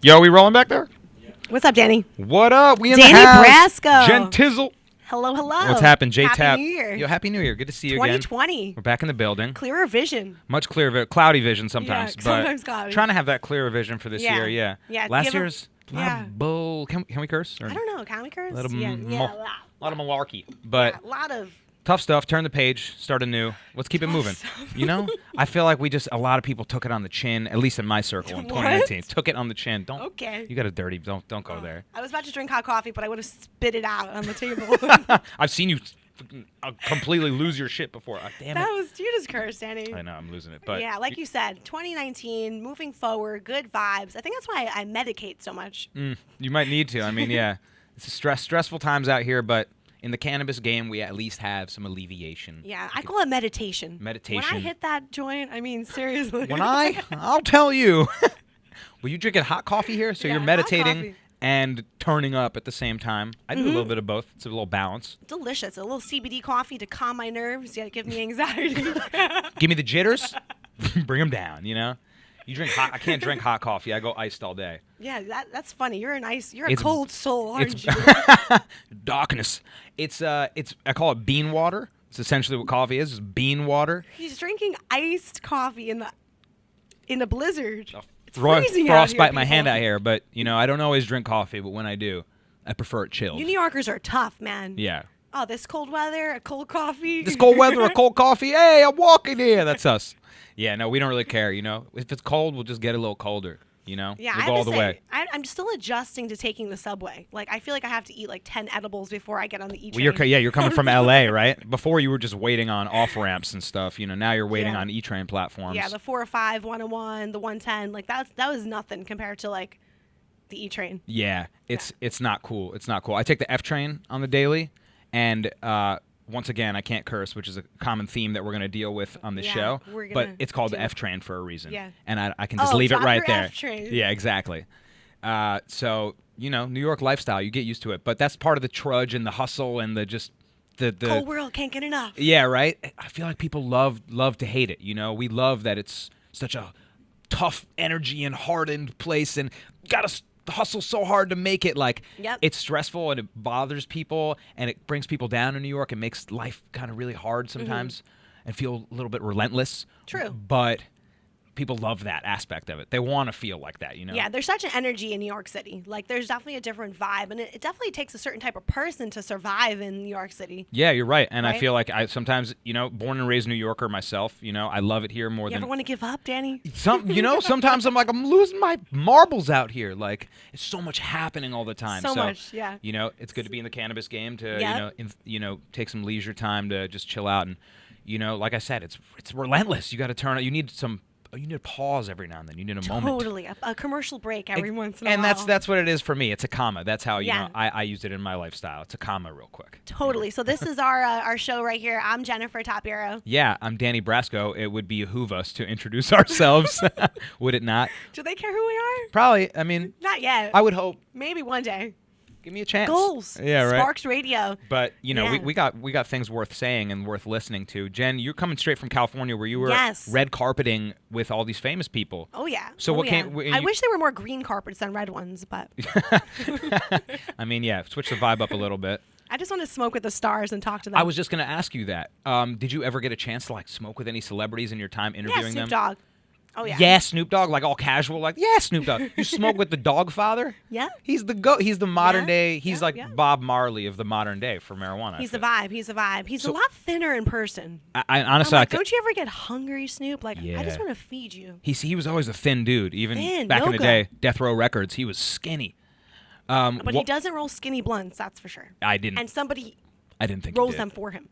Yo, we rolling back there? What's up, Danny? What up? We in Danny the house. Brasco. Jen Tizzle. Hello, hello. What's happened? J-Tap. Happy New Year. Yo, Happy New Year. Good to see you again. 2020. We're back in the building. Clearer vision. Much clearer, cloudy vision sometimes. Yeah, but sometimes cloudy. Trying to have that clearer vision for this year, yeah. Yeah. Last year's a lot of bull. Can we curse? Or I don't know. Can we curse? a lot of, yeah, a lot of malarkey. But a lot of... tough stuff. Turn the page. Start anew. Let's keep it moving. You know? I feel like a lot of people took it on the chin, at least in my circle in 2019. Took it on the chin. Don't. Okay. You got a dirty. Don't go there. I was about to drink hot coffee, but I would have spit it out on the table. I've seen you completely lose your shit before. Damn it. You just cursed, Danny. I know, I'm losing it. But yeah, like you said, 2019, moving forward, good vibes. I think that's why I medicate so much. You might need to. I mean, yeah. It's stressful times out here, but in the cannabis game, we at least have some alleviation. Yeah, I call it meditation. Meditation. When I hit that joint, I mean, seriously. I'll tell you. Well, you drinking hot coffee here, so Yeah, you're hot meditating coffee. and turning up at the same time. I do a little bit of both. It's a little balance. Delicious. A little CBD coffee to calm my nerves, yet give me anxiety. Give me the jitters, bring them down, you know? You drink hot. I can't drink hot coffee. I go iced all day. Yeah, that's funny. You're a cold soul, aren't you? Darkness. I call it bean water. It's essentially what coffee is bean water. He's drinking iced coffee in the blizzard. It's Roy freezing out frostbite here, my people. hand out here, but I don't always drink coffee, but when I do, I prefer it chilled. You New Yorkers are tough, man. Yeah. Oh, this cold weather, a cold coffee. This cold weather, a cold coffee. Hey, I'm walking here. That's us. Yeah, no, we don't really care, If it's cold, we'll just get a little colder, Yeah, We'll I go have all to the say, way. I'm still adjusting to taking the subway. Like, I feel like I have to eat like 10 edibles before I get on the E train. Well, you're coming from LA, right? Before you were just waiting on off ramps and stuff. Now you're waiting on E-train platforms. Yeah, the 405, 101, the 110, like that was nothing compared to like the E train. Yeah, it's not cool. It's not cool. I take the F train on the daily, and once again, I can't curse, which is a common theme that we're going to deal with on this show. But it's called the F train for a reason. Yeah. And I can just leave it drop right your there. F-train. Yeah, exactly. So New York lifestyle, you get used to it, but that's part of the trudge and the hustle and the Cold world can't get enough. Yeah, right. I feel like people love to hate it. We love that it's such a tough energy and hardened place, and gotta hustle so hard to make it. Like, Yep. It's stressful and it bothers people and it brings people down in New York and makes life kind of really hard sometimes and feel a little bit relentless. True. But people love that aspect of it. They want to feel like that, Yeah, there's such an energy in New York City. Like, there's definitely a different vibe, and it definitely takes a certain type of person to survive in New York City. Yeah, you're right. And I Right? feel like I sometimes, born and raised New Yorker myself, I love it here more You than ever want to give up, Danny? sometimes I'm like, I'm losing my marbles out here. Like, it's so much happening all the time. So much, yeah. It's good to be in the cannabis game to, Yep. take some leisure time to just chill out. And, like I said, it's relentless. You got to turn it. You need a pause every now and then. You need a moment. Totally. A commercial break every once in a while. And that's what it is for me. It's a comma. That's how, Yeah. I used it in my lifestyle. It's a comma real quick. Totally. So this is our show right here. I'm Jennifer Tapiro. Yeah, I'm Danny Brasco. It would behoove us to introduce ourselves, would it not? Do they care who we are? Probably. I mean, Not yet. I would hope. Maybe one day. Give me a chance. Goals. Yeah, right. Sparkz Radio. But Yeah. we got things worth saying and worth listening to. Jen, you're coming straight from California, where you were Yes. red carpeting with all these famous people. Oh yeah. So oh, what yeah. came- I wish there were more green carpets than red ones, but I mean, yeah, switch the vibe up a little bit. I just want to smoke with the stars and talk to them. I was just gonna ask you that. Did you ever get a chance to smoke with any celebrities in your time interviewing Snoop them? Dogg. Oh yeah. Yeah, Snoop Dogg, like all casual, like Snoop Dogg. You smoke with the Dog Father? Yeah. He's the He's the modern Yeah, day. He's yeah, like yeah. Bob Marley of the modern day for marijuana. He's I the feel. vibe. He's the vibe. He's So- a lot thinner in person. I honestly, I'm like, don't you ever get hungry, Snoop? Like, I Yeah. just want to feed you. he was always a thin dude. Even Thin, back in the yoga. day, Death Row Records, he was skinny. But he doesn't roll skinny blunts, that's for sure. I didn't. And somebody I didn't think he rolls did. them for him.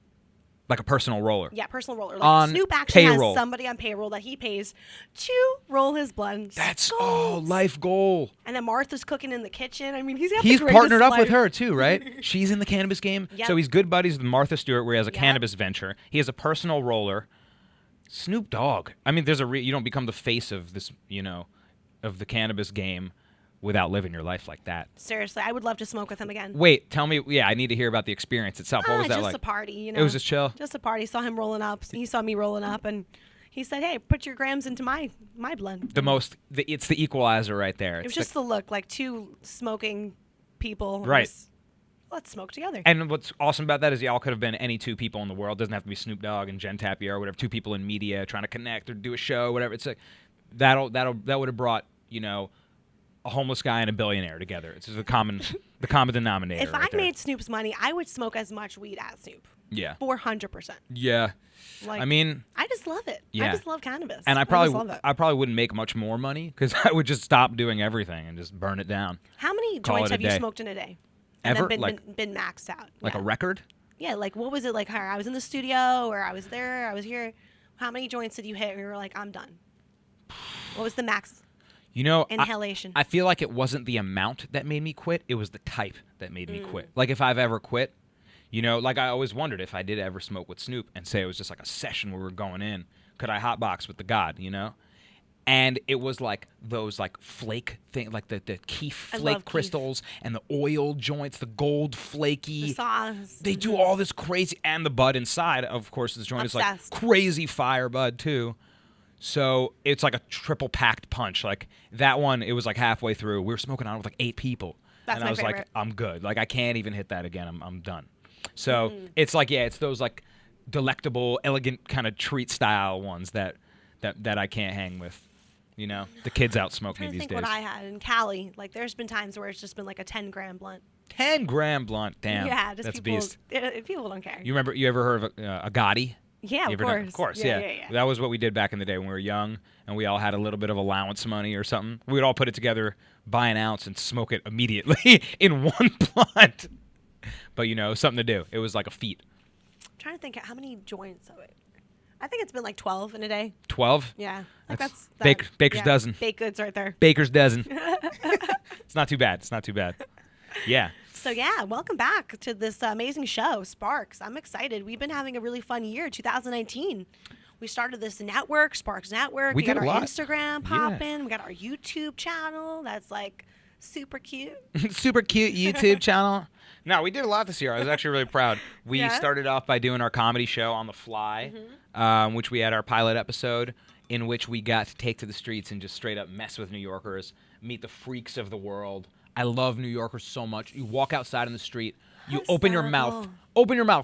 Like a personal roller. Yeah, personal roller. Like On Snoop actually payroll. has somebody on payroll that he pays to roll his blunts. That's Goals. life goal. And then Martha's cooking in the kitchen. I mean, he's got He's the greatest partnered up with life. her too, right? She's in the cannabis game. Yep. So he's good buddies with Martha Stewart, where he has a Yep. cannabis venture. He has a personal roller. Snoop Dogg. I mean, you don't become the face of this, of the cannabis game without living your life like that. Seriously, I would love to smoke with him again. Wait, tell me. Yeah, I need to hear about the experience itself. What was that just like? a party, It was just chill. Just a party. Saw him rolling up. He saw me rolling up, and He said, "Hey, put your grams into my blend." It's the equalizer right there. It was just the look, like two smoking people. Right. Let's smoke together. And what's awesome about that is y'all could have been any two people in the world. It doesn't have to be Snoop Dogg and Jen Tapia or whatever. Two people in media trying to connect or do a show, whatever. It's like that would have brought a homeless guy and a billionaire together. It's just the common denominator. If I made Snoop's money, I would smoke as much weed as Snoop. Yeah. 400%. Yeah. Like, I mean, I just love it. Yeah. I just love cannabis. And I probably wouldn't make much more money because I would just stop doing everything and just burn it down. How many Call joints it a have you day. smoked in a day? And Ever? then Like- been maxed out. Like Yeah. a record? Yeah, like what was it like? I was in the studio, or I was there, I was here. How many joints did you hit? And you were like, I'm done. What was the max inhalation? I feel like it wasn't the amount that made me quit. It was the type that made me quit. Like if I've ever quit, like I always wondered if I did ever smoke with Snoop and say it was just like a session where we were going in, could I hotbox with the God, And it was like those like flake thing, like the keef flake crystals and the oil joints, the gold flaky. The sauce. They do all this crazy, and the bud inside, of course, this joint is like crazy fire bud too. So it's like a triple packed punch. Like that one, it was like halfway through. We were smoking on it with like 8 people. And I was favorite. like, I'm good. Like I can't even hit that again. I'm done. So it's like, it's those like delectable, elegant kind of treat style ones that I can't hang with. The kids outsmoke me these days. I think what I had in Cali, like there's been times where it's just been like a 10-gram blunt. 10-gram blunt, damn. Yeah, just that's people, beast. People don't care. You ever heard of a Gotti? Yeah, of Of course, yeah. That was what we did back in the day when we were young, and we all had a little bit of allowance money or something. We would all put it together, buy an ounce, and smoke it immediately in one blunt. But something to do. It was like a feat. I'm trying to think how many joints. I think it's been like 12 in a day. 12? Yeah. That's Baker's dozen. Baked goods right there. Baker's dozen. It's not too bad. Yeah. So yeah, welcome back to this amazing show, Sparkz. I'm excited. We've been having a really fun year, 2019. We started this network, Sparkz Network. We got our Instagram popping. We got our YouTube channel. That's like super cute. Super cute YouTube channel. No, we did a lot this year. I was actually really proud. We started off by doing our comedy show on the fly, which we had our pilot episode in which we got to take to the streets and just straight up mess with New Yorkers, meet the freaks of the world. I love New Yorkers so much. You walk outside in the street, you open your mouth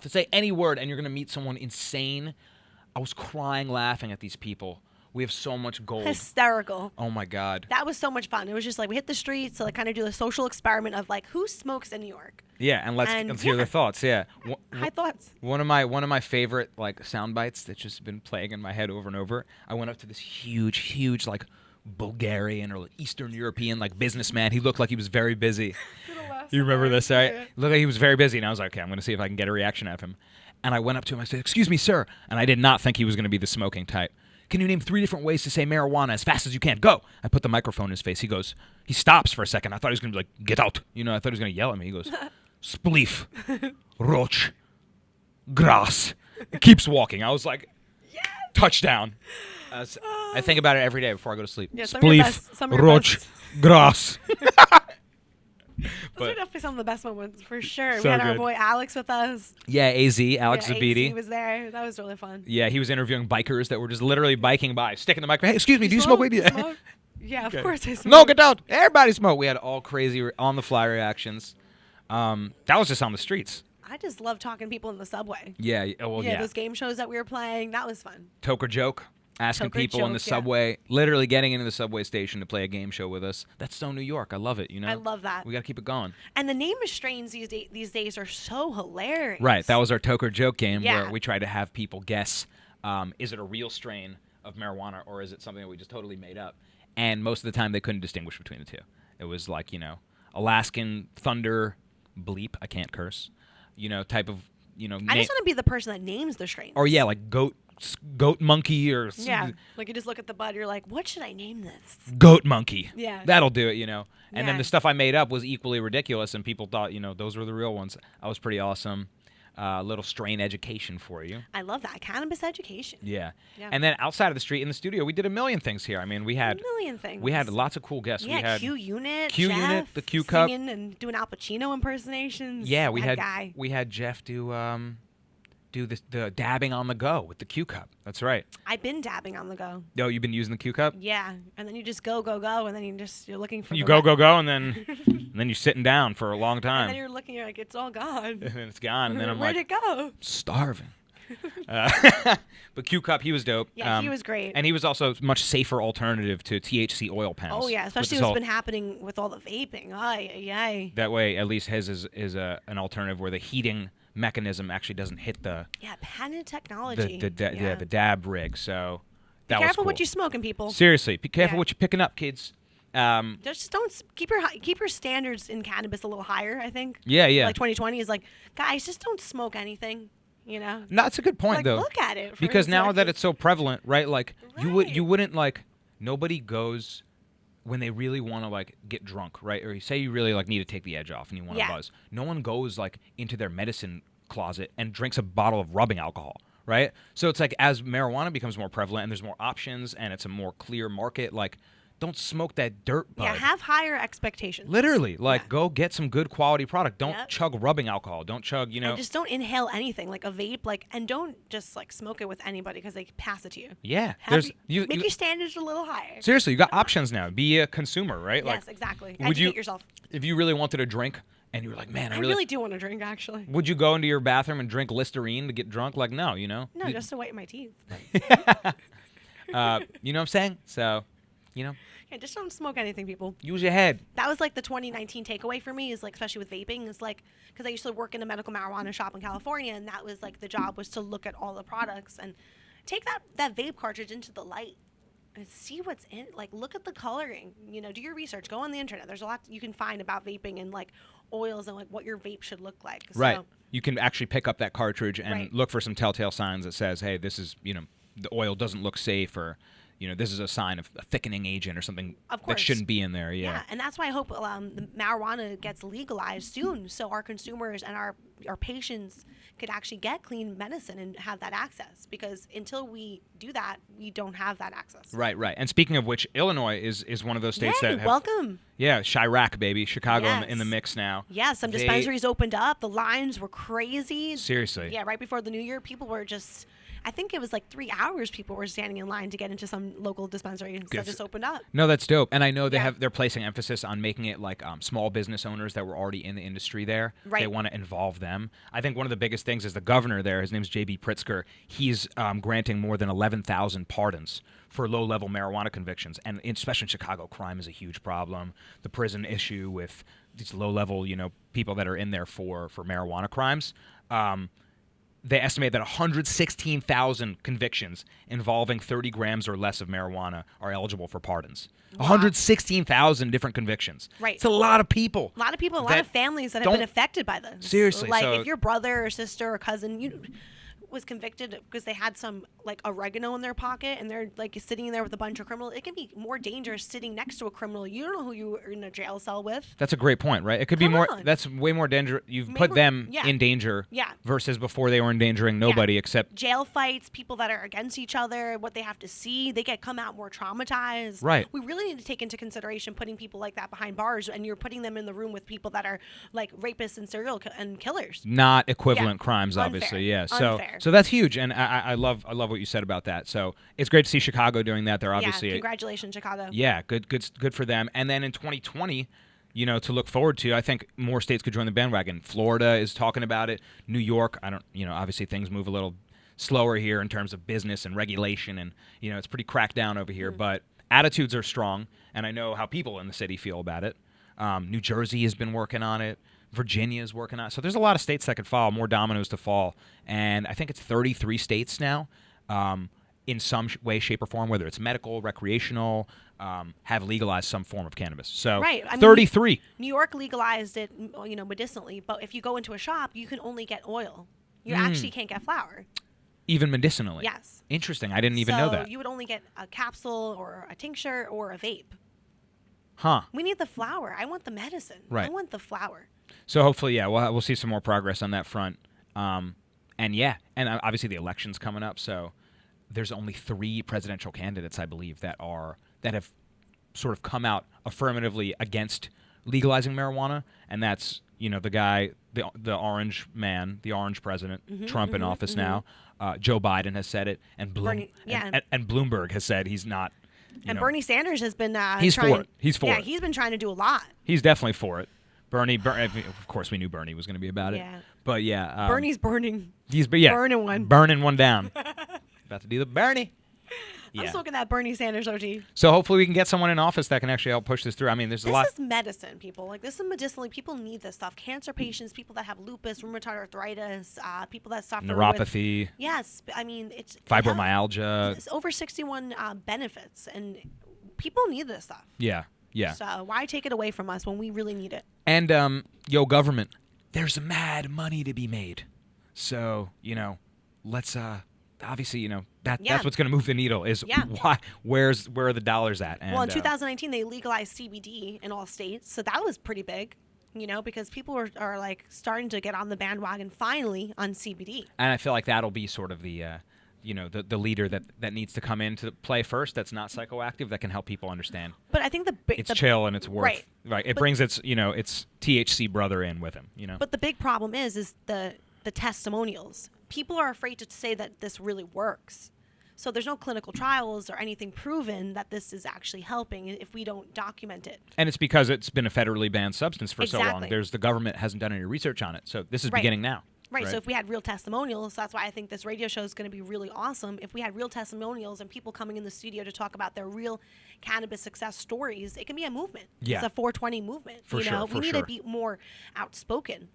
to say any word, and you're going to meet someone insane. I was crying laughing at these people. We have so much gold. Hysterical. Oh, my God. That was so much fun. It was just like we hit the streets to like kind of do a social experiment of like who smokes in New York. Yeah, and let's hear their thoughts. Yeah. High thoughts. One of my favorite like sound bites that's just been playing in my head over and over. I went up to this huge like Bulgarian or Eastern European like businessman. He looked like he was very busy. You remember this, right? Yeah. Looked like he was very busy, and I was like, okay, I'm going to see if I can get a reaction out of him. And I went up to him. I said, "Excuse me, sir," and I did not think he was going to be the smoking type. "Can you name 3 different ways to say marijuana as fast as you can? Go!" I put the microphone in his face. He stops for a second. I thought he was going to be like, "Get out!" I thought he was going to yell at me. He goes, "Spleef, roach, grass." It keeps walking. I was like, yes! Touchdown. I think about it every day before I go to sleep. Yeah, Spleef, roach, grass. Those are definitely some of the best moments for sure. So we had our good. boy Alex with us. Yeah, Alex Zabidi. He was there. That was really fun. Yeah, he was interviewing bikers that were just literally biking by, sticking the microphone. "Hey, excuse me, do you smoke weed?" Yeah, of course I smoke. "No, get out. Everybody smoke." We had all crazy on-the-fly reactions. That was just on the streets. I just love talking to people in the subway. Yeah, yeah. Those game shows that we were playing, that was fun. Toke or joke. Asking people in the subway, literally getting into the subway station to play a game show with us. That's so New York. I love it, I love that. We got to keep it going. And the name of strains these days are so hilarious. Right. That was our Toke or joke game Yeah. where we tried to have people guess, is it a real strain of marijuana or is it something that we just totally made up? And most of the time they couldn't distinguish between the two. It was like, Alaskan thunder bleep. I can't curse. Type of, I just want to be the person that names the strains. Or, yeah, like goat monkey or yeah, like you just look at the bud, you're like, what should I name this? Goat monkey. Yeah, that'll do it. And then the stuff I made up was equally ridiculous, and people thought those were the real ones. I was pretty awesome. Little strain education for you. I love that cannabis education. Yeah. And then outside of the street in the studio, we did a million things here. I mean, we had a million things. We had lots of cool guests. Yeah, we had Q Unit, the Q Cup, singing and doing Al Pacino impersonations. Yeah, we that had guy. we had Jeff do do the dabbing on the go with the Q cup. That's right. I've been dabbing on the go. Oh, you've been using the Q cup? Yeah, and then you just go, and then you're looking for. You go, and then and then you're sitting down for a long time. And then you're looking, you're like, it's all gone. And then it's gone, and then I'm Where'd like, it go? Starving. But Q cup, he was dope. Yeah, he was great. And he was also a much safer alternative to THC oil pens. Oh yeah, especially what's been happening with all the vaping. Ay. That way, at least his is an alternative where the heating mechanism actually doesn't hit the patented technology. The dab rig. So that be careful was cool. what you're smoking, people. Seriously, be careful what you're picking up, kids. Just don't keep your standards in cannabis a little higher. I think. Yeah. Like 2020 is like, guys, just don't smoke anything. You know. No, that's a good point though. Look at it. Because now that it's so prevalent, right? Like you wouldn't like nobody goes when they really want to like get drunk, right? Or you say you really like need to take the edge off and you want to buzz. No one goes like into their medicine closet and drinks a bottle of rubbing alcohol, right? So it's like as marijuana becomes more prevalent and there's more options and it's a more clear market, like don't smoke that dirt bud. Yeah, have higher expectations. Literally, like go get some good quality product. Don't chug rubbing alcohol. Don't chug, And just don't inhale anything like a vape, and don't just like smoke it with anybody because they pass it to you. Yeah, make your standards a little higher. Seriously, you got options now. Be a consumer, right? Yes, exactly. Educate yourself. If you really wanted a drink and you were like, man, I really do want a drink actually. Would you go into your bathroom and drink Listerine to get drunk? Like, no, No, just to whiten my teeth. You know what I'm saying? So, Yeah, just don't smoke anything, people. Use your head. That was like the 2019 takeaway for me, is like, especially with vaping, is like, because I used to work in a medical marijuana shop in California, and that was like the job was to look at all the products and take that vape cartridge into the light and see what's in. Like, look at the coloring. Do your research. Go on the internet. There's a lot you can find about vaping and like oils and like what your vape should look like. Right. You can actually pick up that cartridge and look for some telltale signs that says, hey, this is the oil doesn't look safe, or this is a sign of a thickening agent or something that shouldn't be in there. Yeah, and that's why I hope the marijuana gets legalized soon, so our consumers and our patients could actually get clean medicine and have that access. Because until we do that, we don't have that access. Right. And speaking of which, Illinois is one of those states that have, welcome. Yeah, Chirac, baby. Chicago in the mix now. Yeah, some dispensaries opened up. The lines were crazy. Seriously. Yeah, right before the new year, people were just... I think it was like 3 hours people were standing in line to get into some local dispensary that just opened up. No, that's dope. And I know they're placing emphasis on making it like small business owners that were already in the industry there. Right. They want to involve them. I think one of the biggest things is the governor there, his name's J.B. Pritzker, he's granting more than 11,000 pardons for low-level marijuana convictions. And especially in Chicago, crime is a huge problem. The prison issue with these low-level, people that are in there for marijuana crimes. They estimate that 116,000 convictions involving 30 grams or less of marijuana are eligible for pardons. Wow. 116,000 different convictions. Right. It's a lot of people. A lot of families that have been affected by this. Seriously. Like if your brother or sister or cousin was convicted because they had some like oregano in their pocket and they're like sitting there with a bunch of criminals, it can be more dangerous sitting next to a criminal. You don't know who you were in a jail cell with. That's a great point, right? It could be more. That's way more dangerous. You've put them in danger versus before they were endangering nobody except jail fights, people that are against each other, what they have to see. They come out more traumatized. Right. We really need to take into consideration putting people like that behind bars, and you're putting them in the room with people that are like rapists and serial and killers. Not equivalent crimes, obviously. Unfair. Yeah. So that's huge, and I love what you said about that. So it's great to see Chicago doing that. They're obviously congratulations, Chicago. Yeah, good for them. And then in 2020, to look forward to, I think more states could join the bandwagon. Florida is talking about it. New York, obviously things move a little slower here in terms of business and regulation, and it's pretty cracked down over here. But attitudes are strong, and I know how people in the city feel about it. New Jersey has been working on it. Virginia is working on it. So there's a lot of states that could follow, more dominoes to fall. And I think it's 33 states now in some way, shape, or form, whether it's medical, recreational, have legalized some form of cannabis. So 33. New York legalized it, medicinally. But if you go into a shop, you can only get oil. You actually can't get flour. Even medicinally? Yes. Interesting. I didn't even know that. So you would only get a capsule or a tincture or a vape. Huh. We need the flour. I want the medicine. Right. I want the flour. So hopefully, we'll see some more progress on that front. And obviously the election's coming up. So there's only 3 presidential candidates, I believe, that have sort of come out affirmatively against legalizing marijuana, and that's the guy, the orange man, the orange president, Trump in office now. Joe Biden has said it, and and Bloomberg has said he's not. And Bernie Sanders has been he's for it. He's for it. Yeah, he's been trying to do a lot. He's definitely for it. Bernie, of course, we knew Bernie was going to be about it. Yeah. But yeah, Bernie's burning. Burning one down. About to do the Bernie. Yeah. I'm smoking that Bernie Sanders OG. So hopefully we can get someone in office that can actually help push this through. I mean, there's a lot. This is medicine, people. Like, this is medicinal. People need this stuff. Cancer patients, people that have lupus, rheumatoid arthritis, people that suffer neuropathy. Yes, I mean it's fibromyalgia. It's over 61 benefits, and people need this stuff. Yeah. So why take it away from us when we really need it? And government, there's mad money to be made. So let's obviously that's what's going to move the needle is where are the dollars at? And, well, in 2019 they legalized CBD in all states, so that was pretty big. Because people are like starting to get on the bandwagon finally on CBD. And I feel like that'll be sort of the the leader that needs to come into play first. That's not psychoactive. That can help people understand. But I think it's chill and it's worth right. It brings its its THC brother in with him. But the big problem is the testimonials. People are afraid to say that this really works. So there's no clinical trials or anything proven that this is actually helping if we don't document it. And it's because it's been a federally banned substance for so long. The government hasn't done any research on it. So this is beginning now. Right. So if we had real testimonials, that's why I think this radio show is going to be really awesome. If we had real testimonials and people coming in the studio to talk about their real cannabis success stories, it can be a movement. Yeah. It's a 420 movement. For sure. We need to be more outspoken.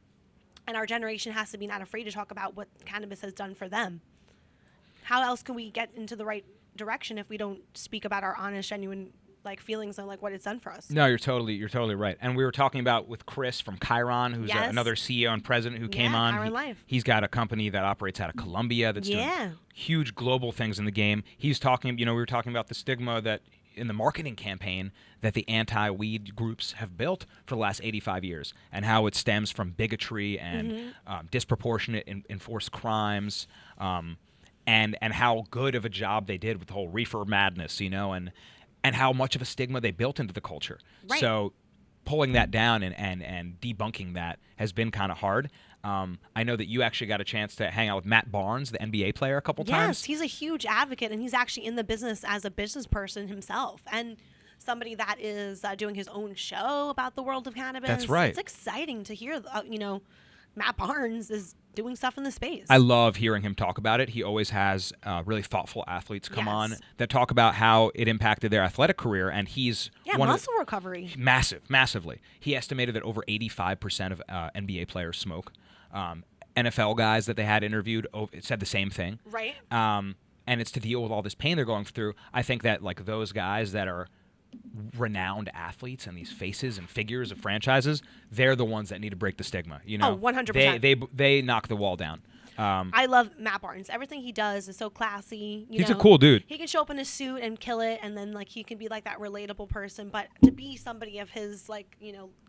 And our generation has to be not afraid to talk about what cannabis has done for them. How else can we get into the right direction if we don't speak about our honest, genuine feelings and what it's done for us? No, you're totally right. And we were talking about with Chris from Chiron, who's another CEO and president who came on. Chiron Life. He's got a company that operates out of Colombia that's doing huge global things in the game. He's talking, we were talking about the stigma that in the marketing campaign that the anti-weed groups have built for the last 85 years and how it stems from bigotry and disproportionate enforced crimes. And how good of a job they did with the whole reefer madness, and how much of a stigma they built into the culture. Right. So pulling that down and debunking that has been kind of hard. I know that you actually got a chance to hang out with Matt Barnes, the NBA player, a couple times. Yes, he's a huge advocate, and he's actually in the business as a business person himself. And somebody that is doing his own show about the world of cannabis. That's right. It's exciting to hear, Matt Barnes is doing stuff in the space. I love hearing him talk about it. He always has really thoughtful athletes come on that talk about how it impacted their athletic career, and he's muscle recovery. Massively. He estimated that over 85% of NBA players smoke. NFL guys that they had interviewed said the same thing. Right. And it's to deal with all this pain they're going through. I think that those guys that are renowned athletes and these faces and figures of franchises, they're the ones that need to break the stigma. 100%. They knock the wall down. I love Matt Barnes. Everything he does is so classy. He's a cool dude. He can show up in a suit and kill it, and then he can be that relatable person. But to be somebody of his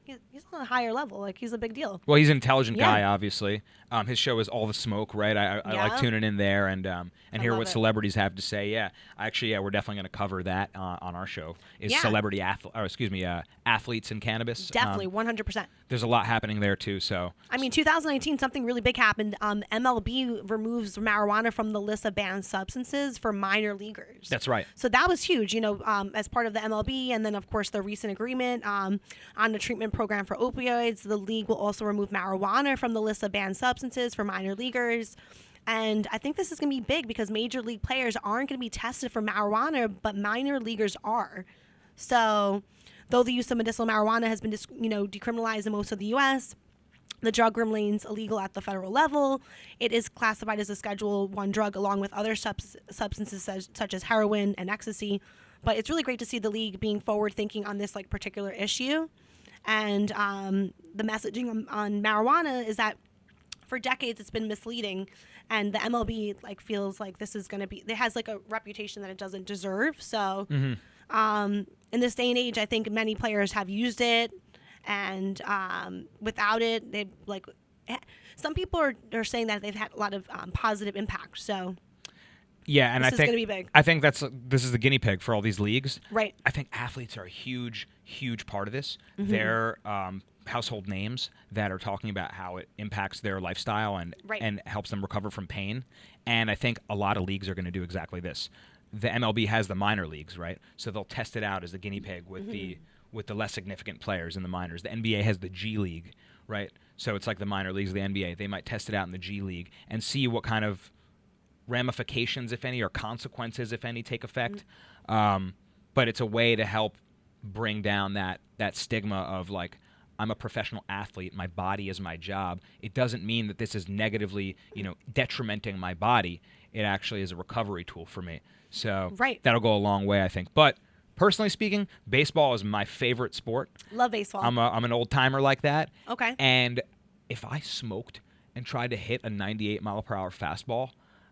he's on a higher level. He's a big deal. Well, he's an intelligent guy, obviously. His show is All the Smoke, right? I like tuning in there and hear what celebrities have to say. Yeah, actually, we're definitely going to cover that on our show. Athletes in cannabis. Definitely, 100%. There's a lot happening there too. So 2019, something really big happened. MLB removes marijuana from the list of banned substances for minor leaguers. That's right. So that was huge. As part of the MLB, and then of course the recent agreement on the treatment program for opioids, the league will also remove marijuana from the list of banned substances for minor leaguers. And I think this is going to be big because major league players aren't going to be tested for marijuana, but minor leaguers are. So though the use of medicinal marijuana has been decriminalized in most of the U.S., the drug remains illegal at the federal level. It is classified as a Schedule I drug along with other substances such as heroin and ecstasy. But it's really great to see the league being forward-thinking on this like particular issue. And the messaging on marijuana is that for decades it's been misleading, and the MLB like feels like this is going to be, it has like a reputation that it doesn't deserve. So in this day and age, I think many players have used it, and without it, they like, some people are saying that they've had a lot of positive impact. So Yeah, and this is going to be big. I think this is the guinea pig for all these leagues. Right. I think athletes are a huge part of this. They're household names that are talking about how it impacts their lifestyle and helps them recover from pain. And I think a lot of leagues are going to do exactly this. The MLB has the minor leagues, right? So they'll test it out as the guinea pig with the less significant players in the minors. The NBA has the G League, right? So it's like the minor leagues of the NBA. They might test it out in the G League and see what kind of ramifications, if any, or consequences, if any, take effect. But it's a way to help bring down that stigma of like, I'm a professional athlete. My body is my job. It doesn't mean that this is negatively, detrimenting my body. It actually is a recovery tool for me. So that'll go a long way, I think. But personally speaking, baseball is my favorite sport. Love baseball. I'm an old timer like that. Okay. And if I smoked and tried to hit a 98 mile per hour fastball,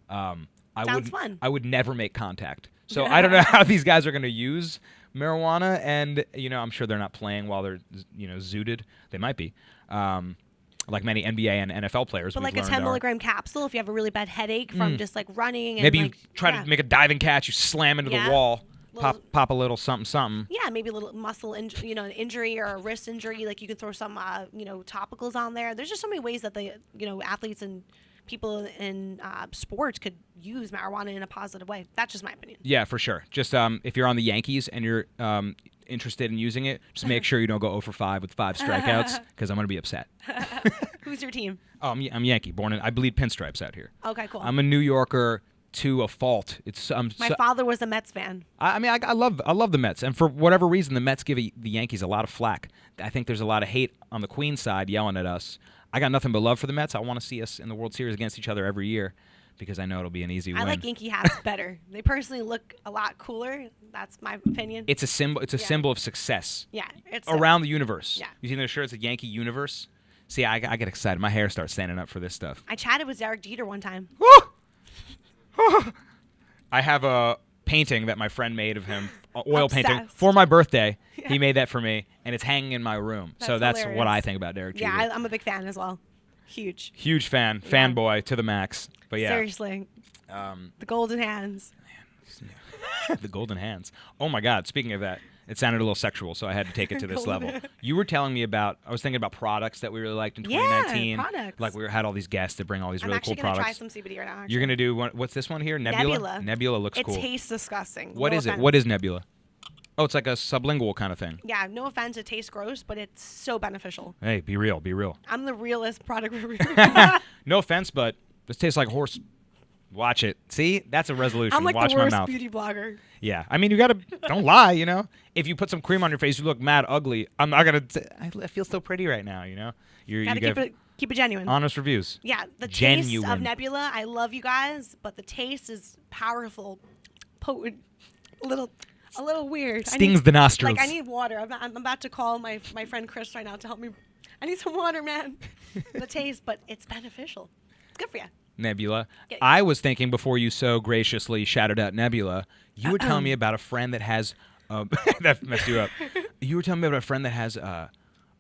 I would never make contact. So I don't know how these guys are going to use marijuana, and I'm sure they're not playing while they're zooted. They might be, like many NBA and NFL players. But like a 10 milligram capsule, if you have a really bad headache from just like running, and maybe you try to make a diving catch, you slam into the wall, pop a little something. Yeah, maybe a little muscle an injury or a wrist injury. Like you could throw some topicals on there. There's just so many ways that the athletes and people in sports could use marijuana in a positive way. That's just my opinion. Yeah, for sure. Just if you're on the Yankees and you're interested in using it, just make sure you don't go 0 for 5 with 5 strikeouts, because I'm going to be upset. Who's your team? Oh, I'm Yankee. I bleed pinstripes out here. Okay, cool. I'm a New Yorker to a fault. My father was a Mets fan. I love the Mets, and for whatever reason, the Mets give the Yankees a lot of flack. I think there's a lot of hate on the Queens side yelling at us. I got nothing but love for the Mets. I want to see us in the World Series against each other every year, because I know it'll be an easy win. I like Yankee hats better. They personally look a lot cooler. That's my opinion. It's a symbol. It's a symbol of success. Yeah, it's around the universe. Yeah. You see their shirts, a Yankee universe. See, I get excited. My hair starts standing up for this stuff. I chatted with Derek Jeter one time. I have a painting that my friend made of him, oil painting, Obsessed. for my birthday. Yeah. He made that for me, and it's hanging in my room. That's hilarious. What I think about Derek Jeter. Yeah, I'm a big fan as well. Huge fan, fanboy to the max. But yeah, seriously, the golden hands. The golden hands. Oh my God! Speaking of that, it sounded a little sexual, so I had to take it to this level. You were telling me about. I was thinking about products that we really liked in 2019. Yeah, products. Like we had all these guests that bring all these really cool products. I'm actually going to try some CBD right now. Actually. You're going to do what's this one here? Nebula. Nebula looks cool. It tastes disgusting. What is it? What is Nebula? Oh, it's like a sublingual kind of thing. Yeah, no offense, it tastes gross, but it's so beneficial. Hey, be real, be real. I'm the realest product reviewer. No offense, but this tastes like horse. Watch it. See? That's a resolution. I'm like Watch the worst my mouth. beauty blogger. Yeah. I mean, you got to, don't lie, If you put some cream on your face, you look mad ugly. I'm not going to, I feel so pretty right now, You gotta keep it genuine. Honest reviews. Yeah, the taste of Nebula, I love you guys, but the taste is powerful, potent, a little weird. Stings the nostrils. Like, I need water. I'm about to call my friend Chris right now to help me. I need some water, man. The taste, but it's beneficial. It's good for you. Nebula. I was thinking before you so graciously shouted out Nebula, you were telling me about a friend that has that messed you up. You were telling me about a friend that has a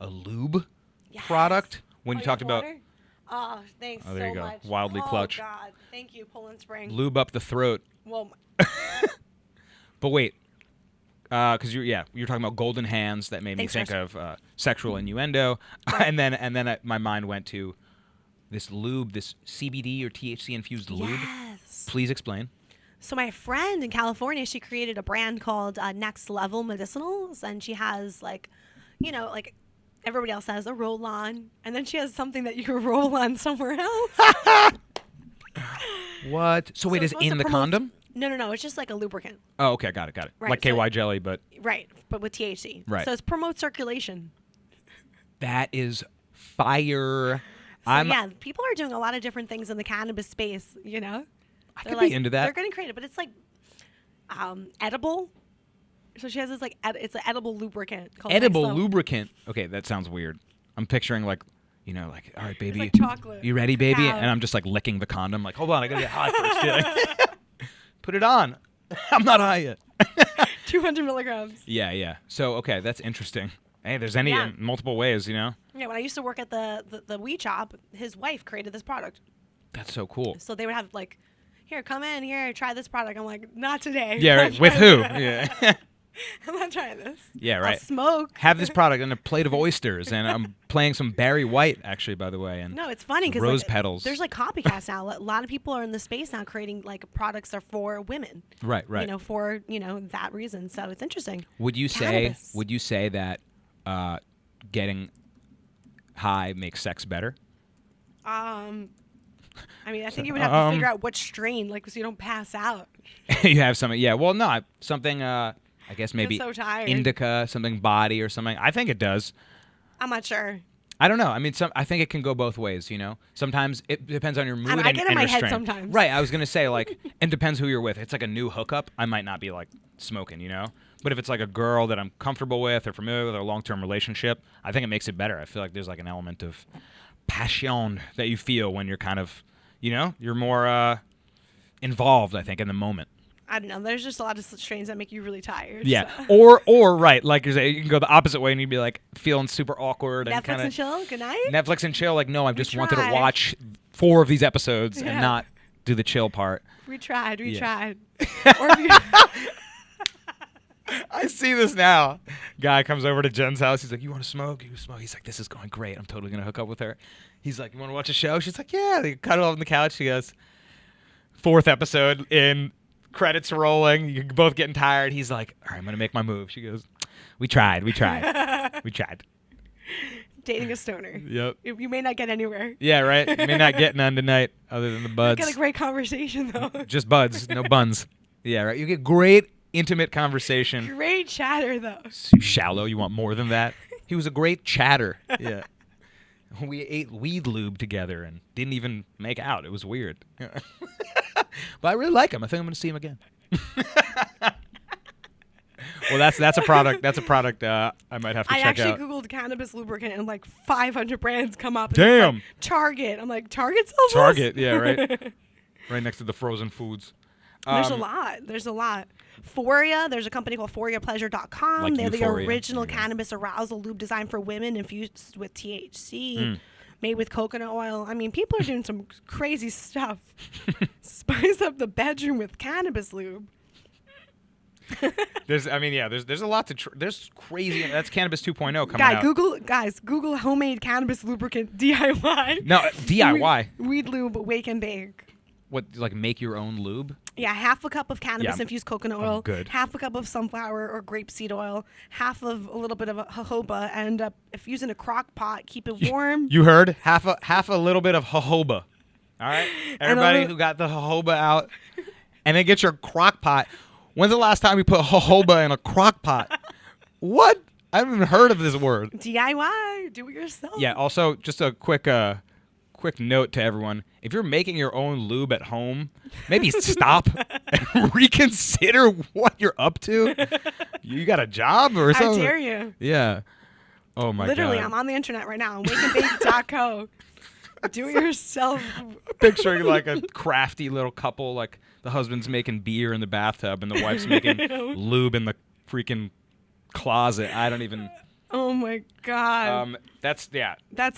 lube product when you talked about. Oh, thanks so much. Oh, there you go. Wildly clutch. Oh God, thank you, Poland Spring. Lube up the throat. Well. But wait, because you're talking about golden hands that made me think of sexual innuendo, and then my mind went to this lube, this CBD or THC infused lube. Yes. Please explain. So my friend in California, she created a brand called Next Level Medicinals, and she has like everybody else has a roll-on, and then she has something that you can roll on somewhere else. What? So wait, is in the condom? No. It's just like a lubricant. Oh, okay, got it. Right, like KY jelly, but but with THC. Right. So it's promote circulation. That is fire. So people are doing a lot of different things in the cannabis space. I could be into that. They're getting creative, but it's like edible. So she has this it's an edible lubricant called edible lubricant. Okay, that sounds weird. I'm picturing all right, baby. It's like chocolate. You ready, baby? Yeah. And I'm just like licking the condom, like, hold on, I gotta get high first. Put it on. I'm not high yet. 200 milligrams. Yeah. So okay, that's interesting. Hey, there's multiple ways, Yeah, when I used to work at the weed shop, his wife created this product. That's so cool. So they would have here, come in here, try this product. I'm like, not today. Yeah, right. With who? Yeah. I'm not trying this. Yeah, right. I'll smoke. Have this product and a plate of oysters, and I'm playing some Barry White, actually, by the way. And no, it's funny because rose petals. There's like copycats now. A lot of people are in the space now creating like products that are for women. Right. For that reason. So it's interesting. Would you Cannabis. say that getting high makes sex better? I mean, I think you would have to figure out what strain, like, so you don't pass out. You have something, yeah. Well, no, something. I guess maybe so tired. indica, something body or something. I think it does. I'm not sure. I don't know. I mean, I think it can go both ways. Sometimes it depends on your mood and I get in my your head strain. sometimes. Right. I was gonna say it depends who you're with. It's like a new hookup. I might not be like smoking, But if it's like a girl that I'm comfortable with or familiar with or a long-term relationship, I think it makes it better. I feel like there's like an element of passion that you feel when you're kind of, you're more involved. I think in the moment. I don't know. There's just a lot of strains that make you really tired. Yeah. So. Or right, like you're saying, you can go the opposite way and you'd be like feeling super awkward and Netflix and chill. Good night. Netflix and chill. Like, no, I just wanted to watch 4 of these episodes and not do the chill part. We tried. Or I see this now. Guy comes over to Jen's house. He's like, "You want to smoke? You smoke?" He's like, "This is going great. I'm totally gonna hook up with her." He's like, "You want to watch a show?" She's like, "Yeah." They cuddle up on the couch. She goes, 4th episode in. Credits rolling. You're both getting tired. He's like, "All right, I'm gonna make my move." She goes, "We tried. We tried. Dating a stoner. Yep. You may not get anywhere. Yeah, right. You may not get none tonight, other than the buds. You get a great conversation though. Just buds, no buns. Yeah, right. You get great intimate conversation. Great chatter though. Shallow. You want more than that? He was a great chatter. Yeah. We ate weed lube together and didn't even make out. It was weird. But I really like him. I think I'm going to see him again. Well, that's a product. That's a product I might have to check out. I actually Googled cannabis lubricant and like 500 brands come up. Damn. Like Target. I'm like, Target sells Target, this? yeah, right. Right next to the frozen foods. There's a lot. Foria, there's a company called ForiaPleasure.com. Like They're Euphoria. the original cannabis arousal lube designed for women infused with THC, made with coconut oil. I mean, people are doing some crazy stuff. Spice up the bedroom with cannabis lube. There's a lot to there's crazy. That's cannabis 2.0 coming out. Google homemade cannabis lubricant DIY. No, DIY. Weed lube, wake and bake. What, like make your own lube? Yeah, half a cup of cannabis-infused coconut oil, half a cup of sunflower or grapeseed oil, half of a little bit of jojoba, and if using a crock pot, keep it warm. You heard? Half a little bit of jojoba. All right? Everybody who got the jojoba out, and then get your crock pot. When's the last time you put jojoba in a crock pot? What? I haven't even heard of this word. DIY. Do it yourself. Yeah, also, just a quick note to everyone. If you're making your own lube at home, maybe stop and reconsider what you're up to. You got a job or something? I dare you. Yeah. Oh, my God. Literally, I'm on the internet right now. wakeandbake.co. Do it yourself. Picturing like a crafty little couple, like the husband's making beer in the bathtub and the wife's making lube in the freaking closet. I don't even... Oh my God. That's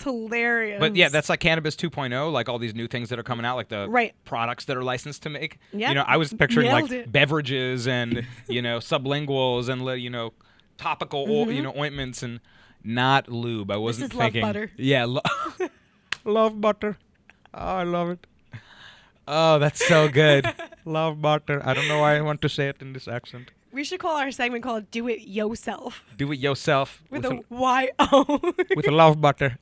hilarious. But yeah, that's like cannabis 2.0, like all these new things that are coming out, like the products that are licensed to make. Yep. I was picturing beverages and, sublinguals and, topical, ointments and not lube. I wasn't thinking. Love butter. Yeah. Love butter. Oh, I love it. Oh, that's so good. Love butter. I don't know why I want to say it in this accent. We should call our segment called Do It Yourself. Do it yourself. With a Y-O. With a love butter.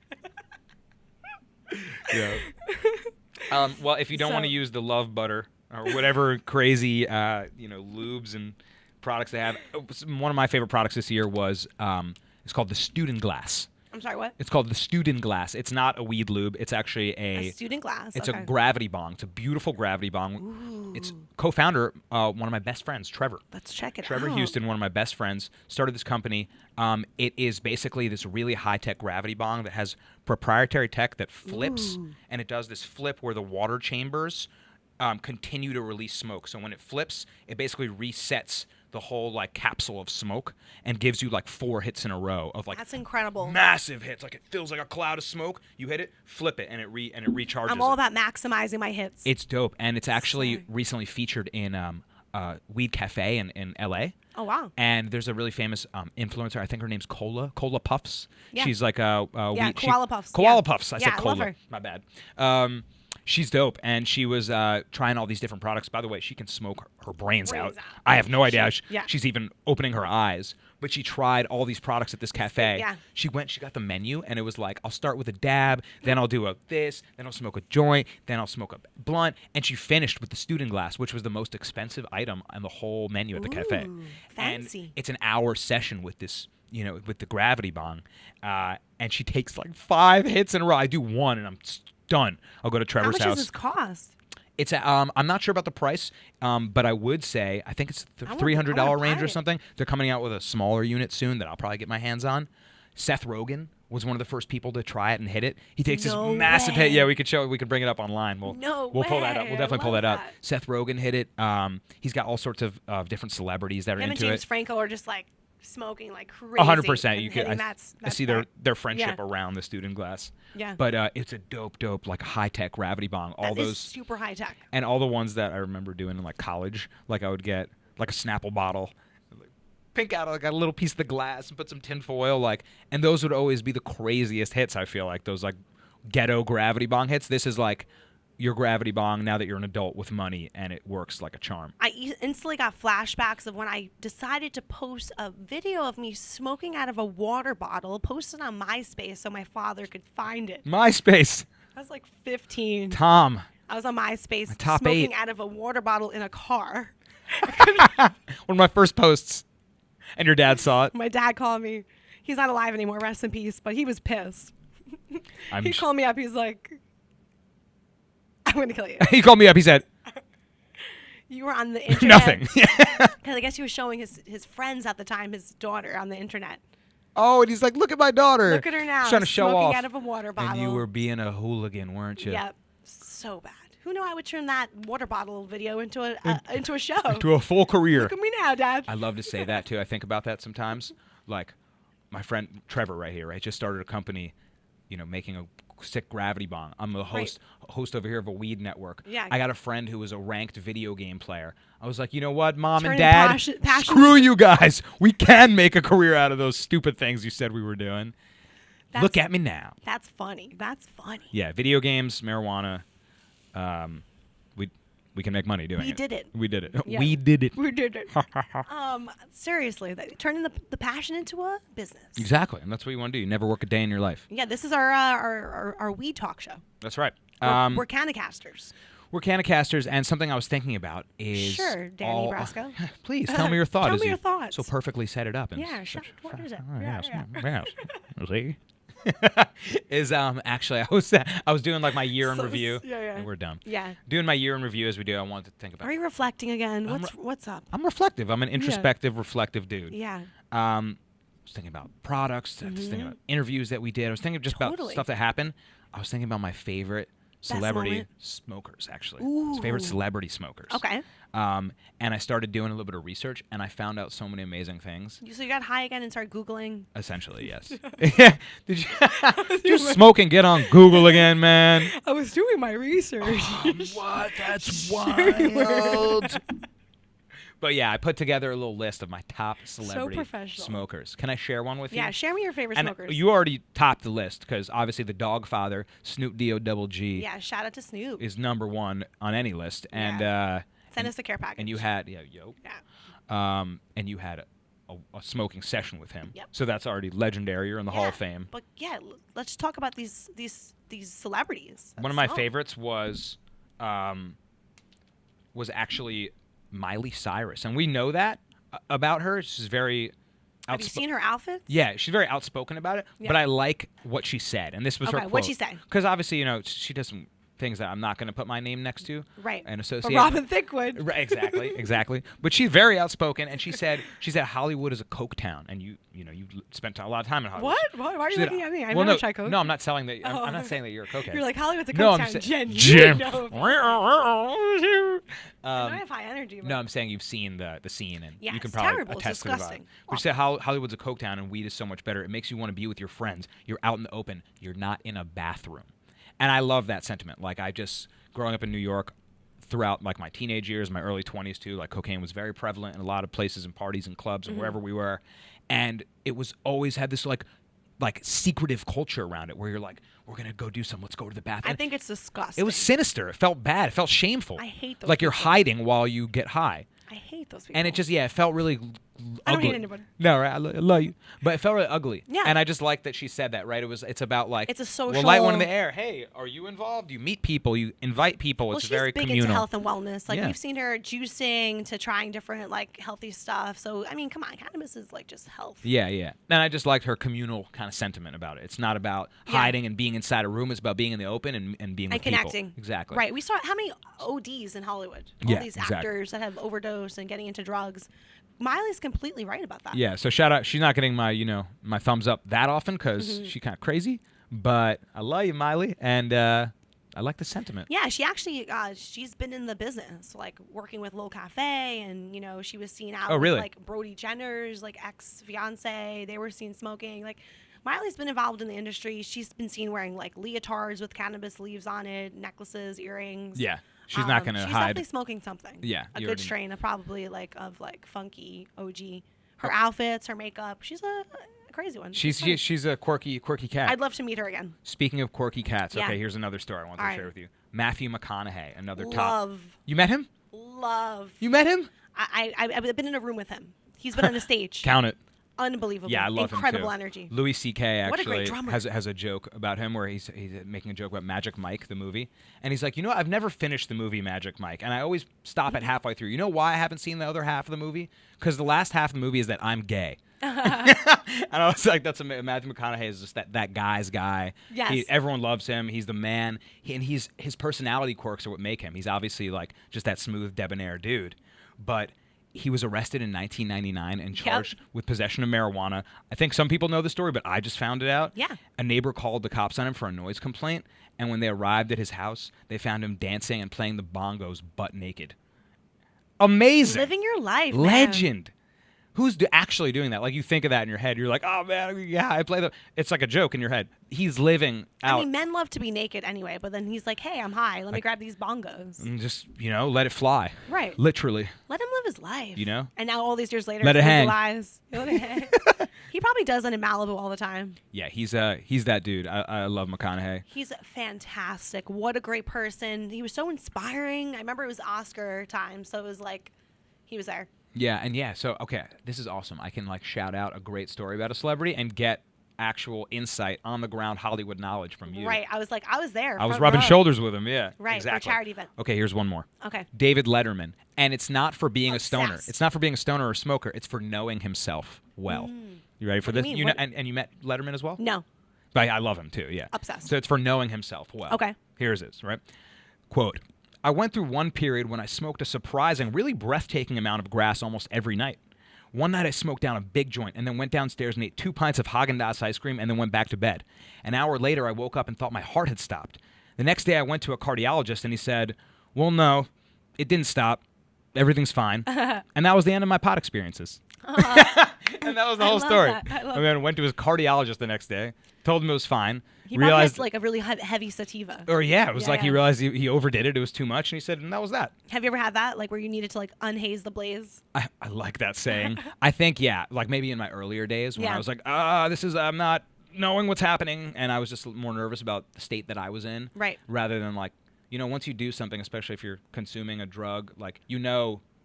Yeah. Well, if you don't want to use the love butter or whatever crazy, lubes and products they have, one of my favorite products this year was, it's called the Student Glass. I'm sorry, what? It's called the Student Glass. It's not a weed lube. It's actually a student glass. It's a gravity bong. It's a beautiful gravity bong. Ooh. It's co-founder, one of my best friends, Trevor. Let's check it out. Trevor Houston, one of my best friends, started this company. It is basically this really high-tech gravity bong that has proprietary tech that flips, and it does this flip where the water chambers continue to release smoke. So when it flips, it basically resets the whole like capsule of smoke and gives you like 4 hits in a row of like that's incredible, massive hits. Like it feels like a cloud of smoke. You hit it, flip it, and it recharges. I'm all about maximizing my hits. It's dope, and it's actually recently featured in Weed Cafe in LA. Oh wow! And there's a really famous influencer. I think her name's Cola Puffs. Yeah. She's like Koala Puffs. Koala Puffs. I said I Cola. love her. My bad. She's dope, and she was trying all these different products. By the way, she can smoke her brains out. I have no idea how she's even opening her eyes. But she tried all these products at this cafe. Yeah. She got the menu, and it was like, I'll start with a dab, then I'll do this, then I'll smoke a joint, then I'll smoke a blunt. And she finished with the student glass, which was the most expensive item on the whole menu at the cafe. Fancy. And it's an hour session with this, with the gravity bong. And she takes like 5 hits in a row. I do one, and I'm done. I'll go to Trevor's house. How much does this cost? It's I'm not sure about the price, but I would say I think it's the $300 range or something. They're coming out with a smaller unit soon that I'll probably get my hands on. Seth Rogen was one of the first people to try it and hit it. He takes this massive hit. Yeah, we could bring it up online. We'll pull that up. We'll definitely pull that up. Seth Rogen hit it. He's got all sorts of different celebrities that are into it. Him and James Franco are just like smoking like crazy. 100%. You could. I see their friendship Yeah. around the student glass. Yeah. But it's a dope like high-tech gravity bong. All That those is super high tech. and all the ones that I remember doing in like college. Like I would get like a Snapple bottle, pink out like a little piece of the glass and put some tin foil, and those would always be the craziest hits. I feel like those like ghetto gravity bong hits. This is like your gravity bong now that you're an adult with money, and it works like a charm. I instantly got flashbacks of when I decided to post a video of me smoking out of a water bottle, posted on MySpace so my father could find it. MySpace. I was like 15. Tom. I was on MySpace top smoking 8. out of a water bottle in a car. One of my first posts. And your dad saw it. My dad called me. He's not alive anymore, rest in peace, but he was pissed. He called me up. He's like, I'm going to kill you. He called me up. He said, you were on the internet. Nothing. Because I guess he was showing his friends at the time, his daughter, on the internet. Oh, and he's like, look at my daughter. Look at her now. He's trying to show smoking off. out of a water bottle. And you were being a hooligan, weren't you? Yep. So bad. Who knew I would turn that water bottle video into a show? Into a full career. Look at me now, Dad. I love to say that, too. I think about that sometimes. Like, my friend Trevor right here, right, just started a company, making a sick gravity bong. I'm a host over here of a weed network. Yeah. I got a friend who was a ranked video game player. I was like, you know what, Mom Turning and Dad, passion. Screw you guys. We can make a career out of those stupid things you said we were doing. Look at me now. That's funny. Yeah, video games, marijuana. We can make money doing it. We did it. We did it. Yeah. We did it. We did it. Seriously, turning the passion into a business. Exactly, and that's what you want to do. You never work a day in your life. Yeah, this is our weed talk show. That's right. We're Canacasters. We're Canacasters, and something I was thinking about is sure, Danny Brasco. Please tell me your thoughts. Tell me your thoughts. So perfectly set it up. Yeah, sure. What is it? Yes. See. Is actually I was doing like my year in review. Yeah. And we're done. Yeah. Doing my year in review as we do. I wanted to think about. Are you reflecting again? What's up? I'm reflective. I'm an introspective, reflective dude. Yeah. I was thinking about products. I was thinking about interviews that we did. I was thinking just about stuff that happened. I was thinking about my favorite celebrity smokers, actually. Favorite celebrity smokers. Okay. And I started doing a little bit of research, and I found out so many amazing things. So you got high again and started Googling? Essentially, yes. Did you smoke and get on Google again, man? I was doing my research. What? That's wild. But yeah, I put together a little list of my top celebrity smokers. Can I share one with you? Yeah, share me your favorite smokers. You already topped the list because obviously the Dogfather, Snoop D-O-double-G. Yeah, shout out to Snoop. Is number 1 on any list. And send us a care package. And you had and you had a smoking session with him. Yep. So that's already legendary. You're in the Hall of Fame. But yeah, let's talk about these celebrities. One of my favorites was actually Miley Cyrus, and we know that about her. She's very. Have you seen her outfits? Yeah, she's very outspoken about it. Yeah. But I like what she said, and this was her quote. What'd she say? Because obviously, she does some things that I'm not going to put my name next to. Right. And associate. But Robin Thicke would. Right, exactly. But she's very outspoken, and she said Hollywood is a coke town, and you spent a lot of time in Hollywood. What? Why are you looking at me? I've never never tried coke. No, I'm not saying that. I'm not saying that you're a cokehead. You're like, Hollywood's a coke town. Jen. I have high energy. No, I'm saying you've seen the scene, and yeah, you can probably terrible. attest it's to the vibe. disgusting. But she said Hollywood's a coke town, and weed is so much better. It makes you want to be with your friends. You're out in the open. You're not in a bathroom. And I love that sentiment. Like, growing up in New York, throughout like my teenage years, my early 20s too, like cocaine was very prevalent in a lot of places and parties and clubs and wherever we were. And it was always had this like secretive culture around it where you're like, we're going to go do something. Let's go to the bathroom. I think it's disgusting. It was sinister. It felt bad. It felt shameful. I hate those like people. You're hiding while you get high. I hate those people. And it just, it felt really ugly. I don't hate anybody. No, right? I love you. But it felt really ugly. Yeah. And I just like that she said that, right? It's about like, it's a social. We'll light one in the air. Hey, are you involved? You meet people. You invite people. Well, it's very communal. She's big into health and wellness. Like we've seen her juicing to trying different like healthy stuff. So I mean, come on, cannabis is like just health. Yeah. And I just liked her communal kind of sentiment about it. It's not about hiding and being inside a room. It's about being in the open and being with connecting. People. Exactly. Right. We saw how many ODs in Hollywood. All these actors that have overdosed and getting into drugs. Miley's completely right about that. Yeah, so shout out. She's not getting my, my thumbs up that often because she's kind of crazy. But I love you, Miley, and I like the sentiment. Yeah, she actually, she's been in the business, like working with Lil Cafe, and she was seen out with like Brody Jenner's like ex-fiance. They were seen smoking. Like Miley's been involved in the industry. She's been seen wearing like leotards with cannabis leaves on it, necklaces, earrings. Yeah. She's not going to hide. She's definitely smoking something. Yeah. A good strain of probably of funky OG. Her outfits, her makeup. She's a crazy one. She's a quirky cat. I'd love to meet her again. Speaking of quirky cats, okay, here's another story I wanted to share with you. Matthew McConaughey, another top. Love. You met him? Love. You met him? I've been in a room with him. He's been on the stage. Count it. Unbelievable. Yeah, I love Incredible him too. energy. Louis C.K. actually has a joke about him where he's making a joke about Magic Mike, the movie. And he's like, I've never finished the movie Magic Mike. And I always stop at halfway through. You know why I haven't seen the other half of the movie? Because the last half of the movie is that I'm gay. And I was like, Matthew McConaughey is just that guy's guy. Yes. Everyone loves him. He's the man. His personality quirks are what make him. He's obviously like just that smooth, debonair dude. But he was arrested in 1999 and charged with possession of marijuana. I think some people know the story, but I just found it out. Yeah. A neighbor called the cops on him for a noise complaint, and when they arrived at his house, they found him dancing and playing the bongos butt naked. Amazing. Living your life, Legend. Man. Who's actually doing that? Like, you think of that in your head. You're like, oh, man, yeah, I play the... It's like a joke in your head. He's living out... I mean, men love to be naked anyway, but then he's like, hey, I'm high. Let me grab these bongos. And just, let it fly. Right. Literally. Let him live his life. And now all these years later, let it hang. Let it hang. He probably does that in Malibu all the time. Yeah, he's that dude. I love McConaughey. He's fantastic. What a great person. He was so inspiring. I remember it was Oscar time, so it was like he was there. Yeah, so, okay, this is awesome. I can, shout out a great story about a celebrity and get actual insight, on-the-ground Hollywood knowledge from you. Right. I was there. I was rubbing shoulders with him, yeah. Right, exactly. for a charity event. Okay, here's one more. Okay. David Letterman. And it's not for being Obsessed. a stoner. It's not for being a stoner or a smoker. It's for knowing himself well. You ready for this? You mean? And you met Letterman as well? No. But I love him, too, yeah. Obsessed. So it's for knowing himself well. Okay. Here's this, right? Quote, I went through one period when I smoked a surprising, really breathtaking amount of grass almost every night. One night I smoked down a big joint and then went downstairs and ate 2 pints of Haagen-Dazs ice cream and then went back to bed. An hour later, I woke up and thought my heart had stopped. The next day, I went to a cardiologist and he said, well, no, it didn't stop. Everything's fine. And that was the end of my pot experiences. And that was the whole story. I went to his cardiologist the next day, told him it was fine. He realized like a really heavy sativa. Or it was he realized he overdid it. It was too much, and he said, and that was that. Have you ever had that, like where you needed to like unhaze the blaze? I like that saying. I think like maybe in my earlier days when I was like, I'm not knowing what's happening, and I was just more nervous about the state that I was in, right? Rather than like, once you do something, especially if you're consuming a drug, like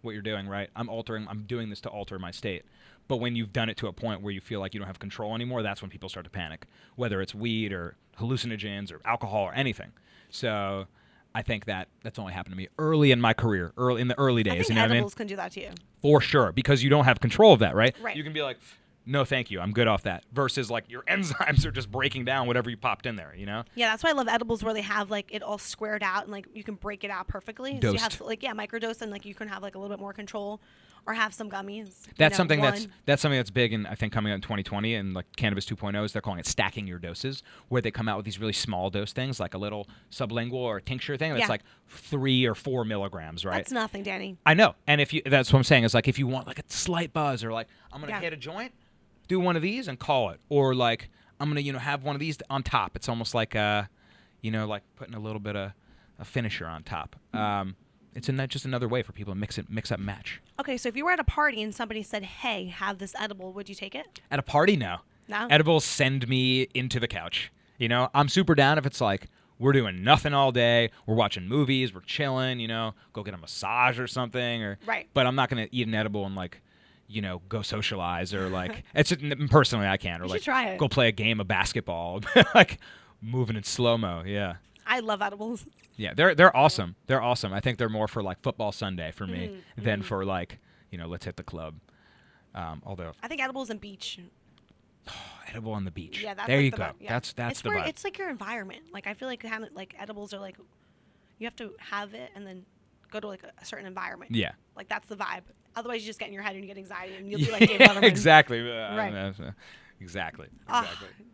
what you're doing, right? I'm doing this to alter my state. But when you've done it to a point where you feel like you don't have control anymore, that's when people start to panic, whether it's weed or hallucinogens or alcohol or anything. So I think that's only happened to me early in my career, in the early days. I think edibles can do that to you. For sure, because you don't have control of that, right? Right. You can be like, no, thank you. I'm good off that. Versus like your enzymes are just breaking down whatever you popped in there, you know? Yeah, that's why I love edibles where they have like it all squared out and like you can break it out perfectly. Dosed. So you have like microdose and like you can have like a little bit more control or have some gummies. That's something that's big in I think coming out in 2020 and like Cannabis 2.0 they're calling it stacking your doses, where they come out with these really small dose things like a little sublingual or a tincture thing that's like 3 or 4 milligrams, right? That's nothing, Danny. I know. And that's what I'm saying is like if you want like a slight buzz or like I'm gonna hit a joint, do one of these and call it, or like I'm gonna have one of these on top. It's almost like like putting a little bit of a finisher on top. It's just another way for people to mix up, match. Okay, so if you were at a party and somebody said, "Hey, have this edible," would you take it? At a party, no. No. Edibles send me into the couch. You know, I'm super down if it's like we're doing nothing all day, we're watching movies, we're chilling. You know, go get a massage or something, or right. But I'm not gonna eat an edible and like, go socialize or like it's just, personally I can't or you like should try it. Go play a game of basketball, like moving in slow mo. Yeah. I love edibles. Yeah, they're awesome. They're awesome. I think they're more for like football Sunday for me than for like let's hit the club. Although I think edibles and beach. Edible on the beach. Yeah, that's there like you the go. vibe. Yeah. That's the vibe. It's like your environment. Like I feel like edibles are like you have to have it and then go to like a certain environment. Yeah. Like that's the vibe. Otherwise, you just get in your head and you get anxiety and you'll be like David Letterman. Exactly. Right. Exactly. Oh,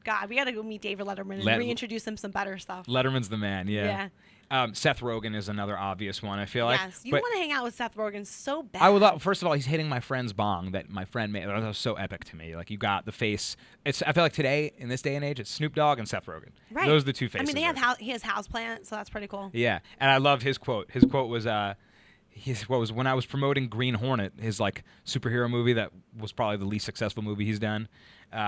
God, we got to go meet David Letterman and reintroduce him some better stuff. Letterman's the man, yeah. Seth Rogen is another obvious one, I feel like. Yes, you want to hang out with Seth Rogen so bad. I would love, first of all, he's hitting my friend's bong that my friend made. That was so epic to me. Like, you got the face. I feel like today, in this day and age, it's Snoop Dogg and Seth Rogen. Right. Those are the two faces. I mean, he has Houseplant, so that's pretty cool. Yeah, and I love his quote. His quote was, when I was promoting Green Hornet, his like superhero movie that was probably the least successful movie he's done. When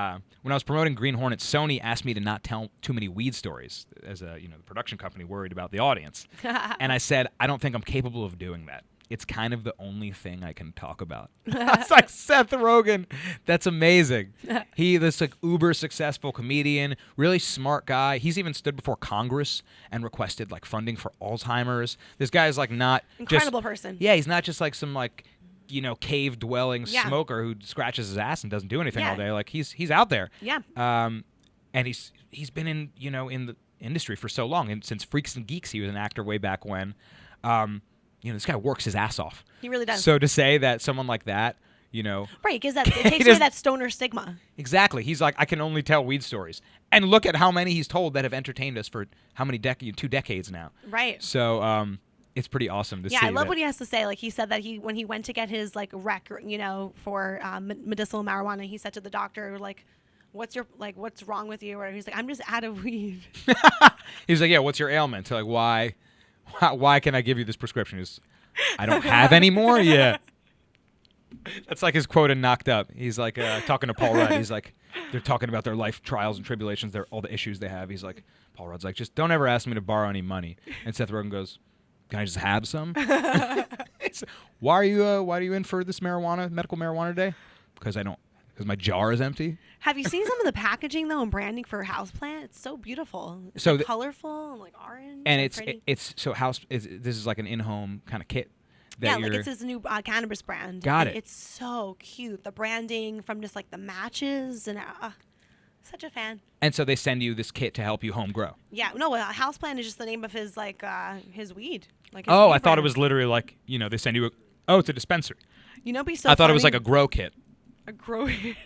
I was promoting Green Hornet, Sony asked me to not tell too many weed stories, as the production company worried about the audience. And I said, I don't think I'm capable of doing that. It's kind of the only thing I can talk about. It's like Seth Rogen. That's amazing. This like uber successful comedian, really smart guy. He's even stood before Congress and requested like funding for Alzheimer's. This guy is like not incredible person. Yeah, he's not just like some like cave dwelling smoker who scratches his ass and doesn't do anything all day. Like he's out there. Yeah. And he's been in in the industry for so long, and since Freaks and Geeks, he was an actor way back when. This guy works his ass off. He really does. So to say that someone like that, right, because it takes away that stoner stigma. Exactly. He's like, I can only tell weed stories, and look at how many he's told that have entertained us for how many 2 decades now. Right. So it's pretty awesome to see. Yeah, I love what he has to say. Like he said that when he went to get his like rec, for medicinal marijuana, he said to the doctor like, what's wrong with you? Or he's like, I'm just out of weed. He's like, yeah, what's your ailment? Like, why can I give you this prescription? I don't have any more? Yeah. That's like his quote in Knocked Up. He's like talking to Paul Rudd. He's like, they're talking about their life trials and tribulations, all the issues they have. He's like, Paul Rudd's like, just don't ever ask me to borrow any money. And Seth Rogen goes, can I just have some? Why are you in for this medical marijuana day? Because my jar is empty. Have you seen some of the packaging though and branding for Houseplant? It's so beautiful. It's so colorful and like orange. And this is like an in-home kind of kit. It's his new cannabis brand. Got it. It's so cute. The branding from just like the matches and such a fan. And so they send you this kit to help you home grow. Yeah, no, Houseplant is just the name of his his weed. Like I thought brand. It was literally like they send you it's a dispenser. Be so. I thought funny. it was like a grow kit. A grow kit.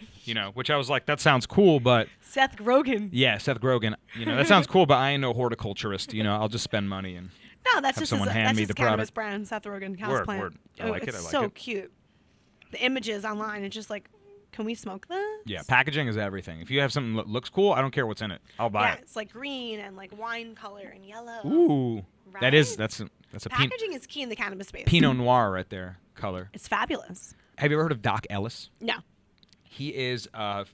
Which I was like, that sounds cool, but Seth Rogen. Yeah, Seth Rogen. That sounds cool, but I ain't no horticulturist. I'll just spend money and that's just someone hand me the cannabis product. brand, Seth Rogen Houseplant. Word. I like it. It's so cute. The images online, it's just like, can we smoke this? Yeah, packaging is everything. If you have something that looks cool, I don't care what's in it. I'll buy it. Yeah, it's like green and like wine color and yellow. Ooh, right? that's a packaging is key in the cannabis space. Pinot Noir right there, color. It's fabulous. Have you ever heard of Doc Ellis? No. He is a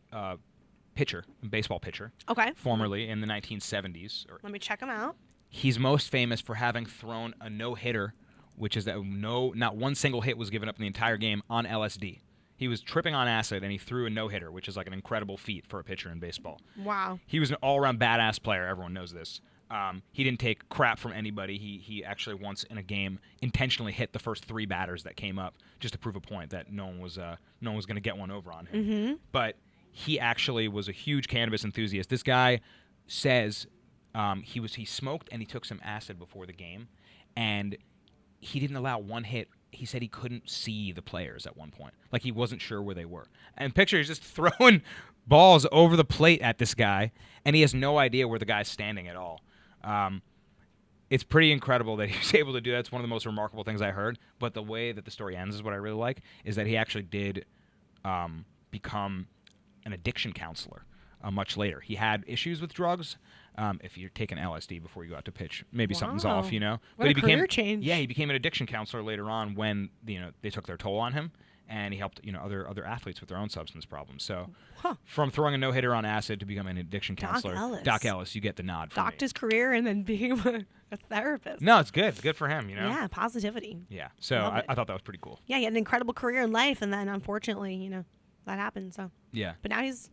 pitcher, a baseball pitcher. Okay. Formerly in the 1970s. Let me check him out. He's most famous for having thrown a no-hitter, which is that not one single hit was given up in the entire game on LSD. He was tripping on acid, and he threw a no-hitter, which is like an incredible feat for a pitcher in baseball. Wow. He was an all-around badass player. Everyone knows this. He didn't take crap from anybody. He actually once in a game intentionally hit the first 3 batters that came up just to prove a point that no one was going to get one over on him. Mm-hmm. But he actually was a huge cannabis enthusiast. This guy says he smoked and he took some acid before the game, and he didn't allow one hit. He said he couldn't see the players at one point. Like, he wasn't sure where they were. And picture, he's just throwing balls over the plate at this guy, and he has no idea where the guy's standing at all. It's pretty incredible that he was able to do that. It's one of the most remarkable things I heard. But the way that the story ends is what I really like, is that he actually did become an addiction counselor much later. He had issues with drugs. If you're taking LSD before you go out to pitch, maybe something's off, you know. What a career change. Yeah, he became an addiction counselor later on when they took their toll on him, and he helped other athletes with their own substance problems. So from throwing a no-hitter on acid to becoming an addiction counselor, Doc Ellis, you get the nod. Docked his career and then became a therapist. No, it's good. It's good for him, you know. Yeah, positivity. Yeah, so I thought that was pretty cool. Yeah, he had an incredible career in life, and then unfortunately, that happened. So yeah, but now he's.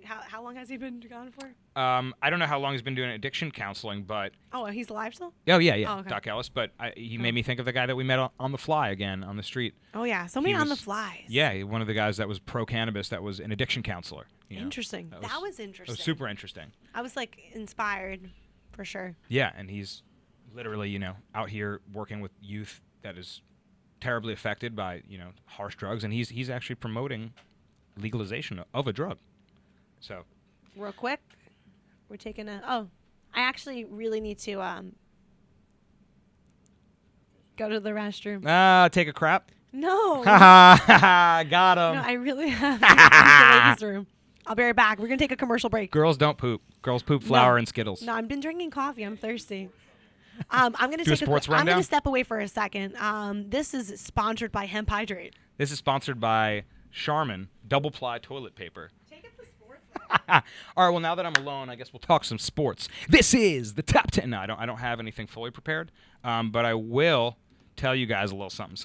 How long has he been gone for? I don't know how long he's been doing addiction counseling, but... Oh, he's alive still? Oh, yeah, oh, okay. Doc Ellis. But he made me think of the guy that we met on the fly again on the street. Oh, yeah. So many on the flies. Yeah, one of the guys that was pro-cannabis that was an addiction counselor. Interesting. That was interesting. That was super interesting. I was, inspired, for sure. Yeah, and he's literally, out here working with youth that is terribly affected by, harsh drugs, and he's actually promoting legalization of a drug. So, real quick, we're taking I actually really need to go to the restroom. Take a crap? No. Got him. No, I really have to go to the ladies' room. I'll be right back. We're going to take a commercial break. Girls don't poop. Girls poop flour and Skittles. No, I've been drinking coffee. I'm thirsty. I'm going to take a sports rundown? I'm going to step away for a second. This is sponsored by Hemp Hydrate. This is sponsored by Charmin Double Ply Toilet Paper. All right, well, now that I'm alone, I guess we'll talk some sports. This is the top 10. No, I don't have anything fully prepared, but I will tell you guys a little something.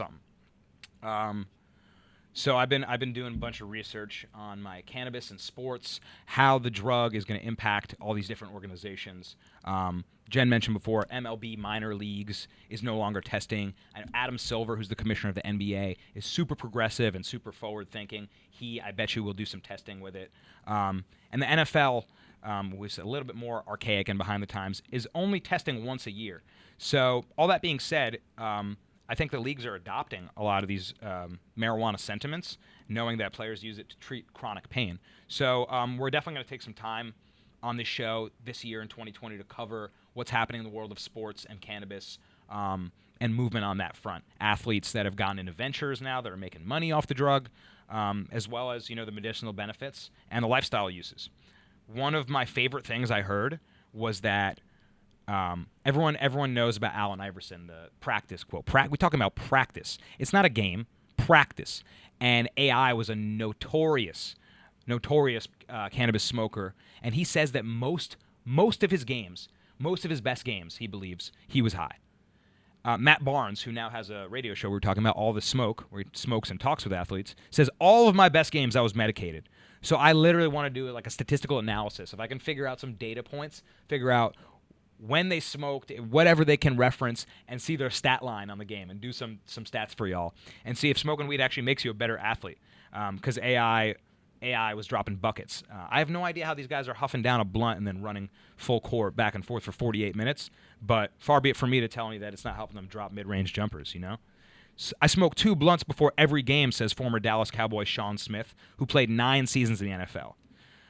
So I've been doing a bunch of research on my cannabis and sports, how the drug is going to impact all these different organizations. Jen mentioned before, MLB minor leagues is no longer testing. Adam Silver, who's the commissioner of the NBA, is super progressive and super forward-thinking. I bet you, will do some testing with it. And the NFL, which is a little bit more archaic and behind the times, is only testing once a year. So all that being said, I think the leagues are adopting a lot of these marijuana sentiments, knowing that players use it to treat chronic pain. So we're definitely going to take some time on this show this year in 2020 to cover what's happening in the world of sports and cannabis and movement on that front. Athletes that have gotten into ventures now that are making money off the drug, as well as the medicinal benefits and the lifestyle uses. One of my favorite things I heard was that everyone knows about Allen Iverson, the practice quote. We're talking about practice. It's not a game. Practice. And AI was a notorious cannabis smoker, and he says that most of his games, most of his best games, he believes he was high. Matt Barnes, who now has a radio show we were talking about, All the Smoke, where he smokes and talks with athletes, says all of my best games I was medicated. So I literally want to do like a statistical analysis. If I can figure out some data points, figure out when they smoked, whatever they can reference, and see their stat line on the game and do some stats for y'all and see if smoking weed actually makes you a better athlete. Because AI was dropping buckets. I have no idea how these guys are huffing down a blunt and then running full court back and forth for 48 minutes, but far be it for me to tell me that it's not helping them drop mid-range jumpers, So I smoked 2 blunts before every game, says former Dallas Cowboy Sean Smith, who played 9 seasons in the NFL.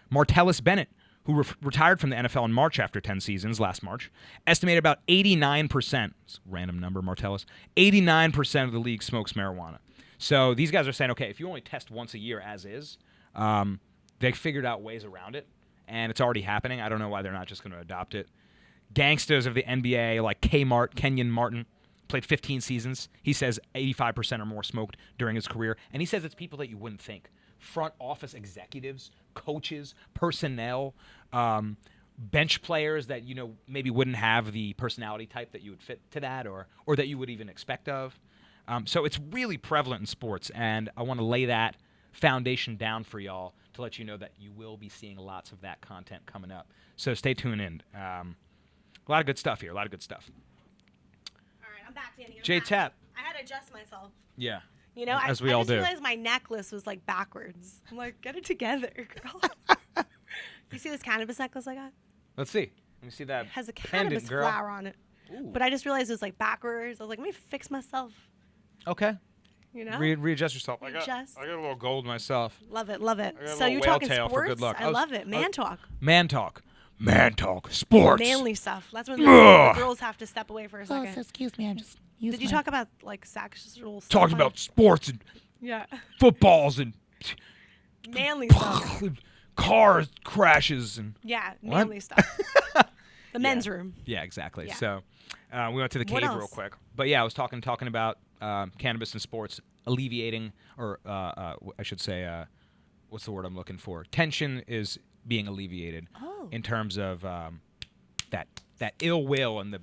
Martellus Bennett, who retired from the NFL in March after 10 seasons, last March, estimated about 89%, random number, Martellus, 89% of the league smokes marijuana. So these guys are saying, okay, if you only test once a year as is, they figured out ways around it, and it's already happening. I don't know why they're not just going to adopt it. Gangsters of the NBA, like Kenyon Martin, played 15 seasons. He says 85% or more smoked during his career, and he says it's people that you wouldn't think. Front office executives, coaches, personnel, bench players that maybe wouldn't have the personality type that you would fit to that or that you would even expect of. So it's really prevalent in sports, and I want to lay that foundation down for y'all to let you know that you will be seeing lots of that content coming up. So stay tuned in. A lot of good stuff here. A lot of good stuff. All right, I'm back, Danny. J-Tap. I had to adjust myself. Yeah. You know, as we all do. I just realized my necklace was like backwards. I'm like, get it together, girl. You see this cannabis necklace I got? Let's see. Let me see that. It has a cannabis flower on it. Ooh. But I just realized it was like backwards. I was like, let me fix myself. Okay. You know? Readjust yourself. I got a little gold myself. Love it, love it. So you're talking sports? For good luck. I love it. Man talk. Man talk. Man talk. Sports. Manly stuff. That's when the girls have to step away for a second. So excuse me, I'm just. Did you talk about like sexual stuff? Talking about sports and footballs and manly stuff. Car crashes and manly stuff. The men's room. Yeah, exactly. Yeah. So we went to the cave real quick. But yeah, I was talking about cannabis and sports alleviating, or I should say, what's the word I'm looking for? Tension is being alleviated in terms of that ill will and the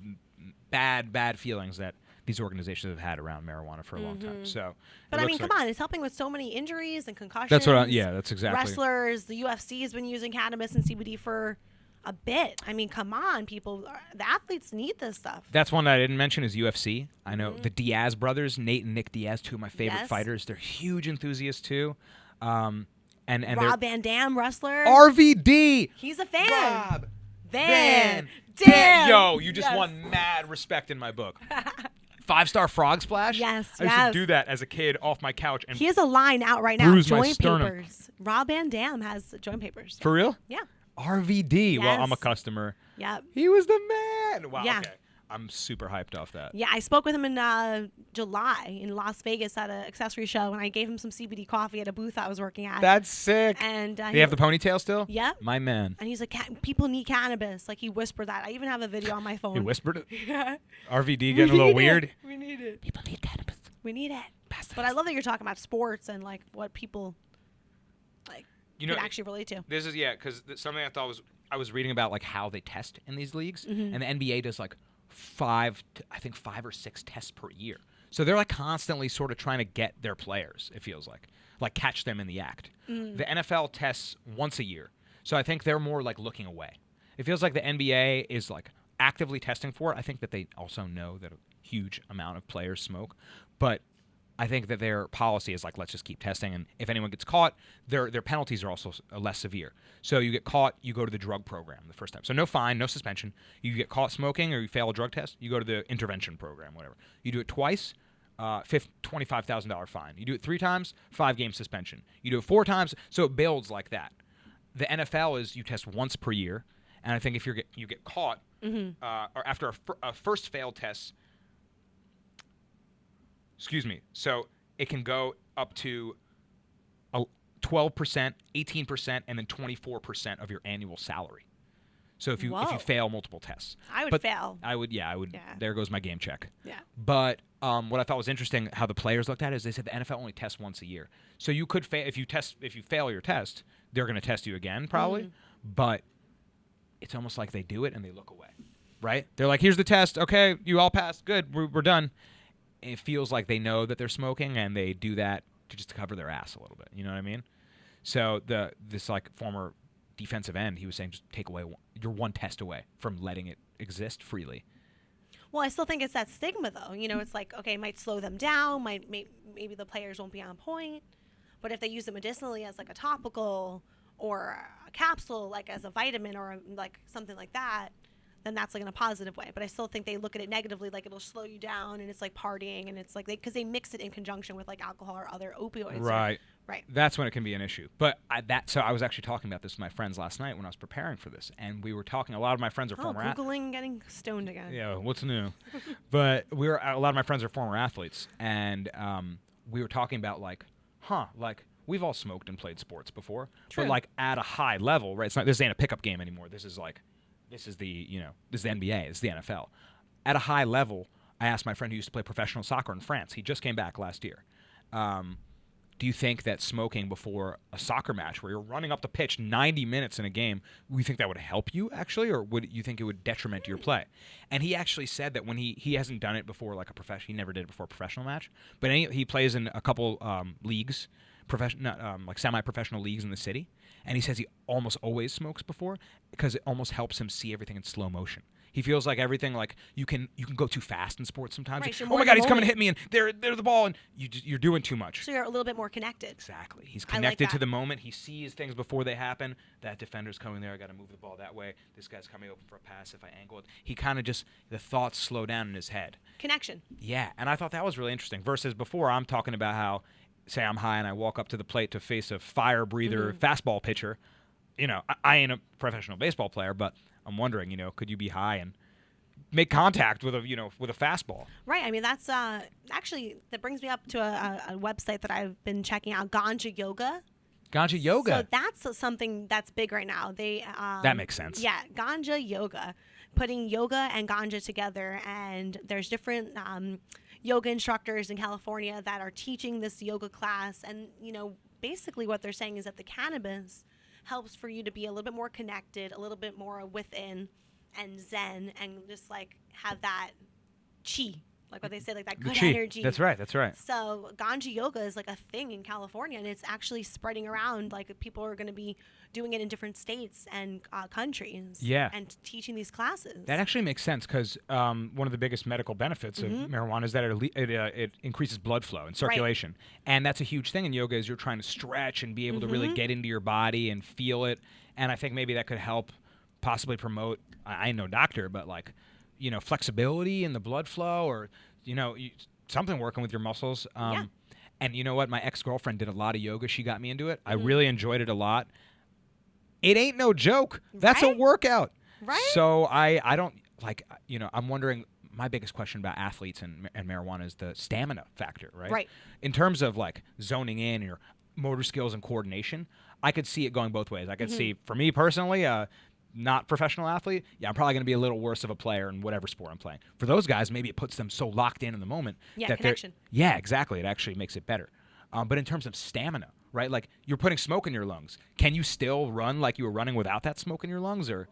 bad feelings that these organizations have had around marijuana for a long time. So, but I mean, come on, it's helping with so many injuries and concussions. That's what. That's exactly. Wrestlers, the UFC has been using cannabis and CBD for a bit. I mean, come on, people. The athletes need this stuff. That's one that I didn't mention is UFC. I know the Diaz brothers, Nate and Nick Diaz, two of my favorite fighters. They're huge enthusiasts too. And Rob Van Dam, wrestler. RVD. He's a fan. Rob Van Dam. Yo, you just won mad respect in my book. 5-star frog splash? Yes, I used to do that as a kid off my couch. And he has a line out right now. Joint papers. Rob Van Dam has joint papers. For real? Yeah. RVD. Yes. Well, I'm a customer. Yep. He was the man. Wow. Yeah. Okay. I'm super hyped off that. Yeah, I spoke with him in July in Las Vegas at an accessory show, and I gave him some CBD coffee at a booth I was working at. That's sick. And you have the ponytail still? Yeah. My man. And he's like, people need cannabis. Like, he whispered that. I even have a video on my phone. He whispered it? Yeah. RVD getting a little weird? We need it. People need cannabis. We need it. But I love that you're talking about sports and, like, what people, like, could actually relate to. This is, because something I thought was, I was reading about, like, how they test in these leagues. And the NBA does, like, 5 or 6 tests per year. So they're like constantly sort of trying to get their players, it feels like catch them in the act. The NFL tests once a year. So I think they're more like looking away. It feels like the NBA is like actively testing for it. I think that they also know that a huge amount of players smoke, but I think that their policy is like, let's just keep testing, and if anyone gets caught, their penalties are also less severe. So you get caught, you go to the drug program the first time. So no fine, no suspension. You get caught smoking or you fail a drug test, you go to the intervention program, whatever. You do it twice, $25,000 fine. You do it 3 times, 5-game suspension. You do it 4 times, so it builds like that. The NFL is you test once per year, and I think if you get caught, or after a first failed test. Excuse me. So it can go up to 12%, 18%, and then 24% of your annual salary. So if you fail multiple tests, I would fail. I would. Yeah. There goes my game check. Yeah. But what I thought was interesting, how the players looked at it, is they said the NFL only tests once a year. So you could fail if you fail your test, they're going to test you again probably. But it's almost like they do it and they look away, right? They're like, here's the test. Okay, you all passed. Good. We're done. It feels like they know that they're smoking, and they do that to cover their ass a little bit. You know what I mean? So this like former defensive end, he was saying, just take away you're one test away from letting it exist freely. Well, I still think it's that stigma, though. You know, it's like, okay, it might slow them down. Maybe the players won't be on point. But if they use it medicinally as like a topical or a capsule, like as a vitamin or like something like that, then that's like in a positive way. But I still think they look at it negatively, like it'll slow you down and it's like partying, and it's like because they mix it in conjunction with like alcohol or other opioids. Right. Right. That's when it can be an issue. But so I was actually talking about this with my friends last night when I was preparing for this, and we were talking. A lot of my friends are former Googling getting stoned again. Yeah, what's new? But a lot of my friends are former athletes, and we were talking about like we've all smoked and played sports before, but like at a high level, right? This ain't a pickup game anymore. This is the NBA, it's the NFL. At a high level, I asked my friend who used to play professional soccer in France. He just came back last year. Do you think that smoking before a soccer match where you're running up the pitch 90 minutes in a game, do you think that would help you actually, or would you think it would detriment your play? And he actually said that when he hasn't done it before like he never did it before a professional match, but he plays in a couple leagues, like semi-professional leagues in the city, and he says he almost always smokes before because it almost helps him see everything in slow motion. He feels like everything, like you can go too fast in sports sometimes. Right, Oh my God, he's coming to hit me, and they're the ball, and you're doing too much. So you're a little bit more connected. Exactly. He's connected to the moment. He sees things before they happen. That defender's coming there. I got to move the ball that way. This guy's coming open for a pass. If I angle it, he kind of just, the thoughts slow down in his head. Connection. Yeah, and I thought that was really interesting. Versus before, I'm talking about how, say I'm high and I walk up to the plate to face a fire breather fastball pitcher. You know, I ain't a professional baseball player, but I'm wondering, you know, could you be high and make contact with a fastball? Right. I mean, that's actually, that brings me up to a website that I've been checking out, Ganja Yoga. Ganja Yoga. So that's something that's big right now. That makes sense. Yeah, Ganja Yoga, putting yoga and ganja together, and there's different yoga instructors in California that are teaching this yoga class, and you know, basically what they're saying is that the cannabis helps for you to be a little bit more connected, a little bit more within, and zen, and just like have that chi. Like what they say, like that good energy. That's right. That's right. So Ganja Yoga is like a thing in California, and it's actually spreading around. Like people are going to be doing it in different states and countries. Yeah. And teaching these classes. That actually makes sense because one of the biggest medical benefits of marijuana is that it increases blood flow and circulation, and that's a huge thing in yoga. Is you're trying to stretch and be able to really get into your body and feel it, and I think maybe that could help possibly promote. I ain't no doctor, but like, you know, flexibility in the blood flow, or you know, something working with your muscles. And you know what? My ex-girlfriend did a lot of yoga. She got me into it. I really enjoyed it a lot. It ain't no joke. That's a workout. Right. So I don't like, you know, I'm wondering, my biggest question about athletes and marijuana is the stamina factor, right? Right. In terms of like zoning in your motor skills and coordination, I could see it going both ways. I could see, for me personally, not professional athlete, I'm probably going to be a little worse of a player in whatever sport I'm playing. For those guys, maybe it puts them so locked in the moment. Yeah, connection. Yeah, exactly. It actually makes it better. But in terms of stamina, right? Like you're putting smoke in your lungs. Can you still run like you were running without that smoke in your lungs, or?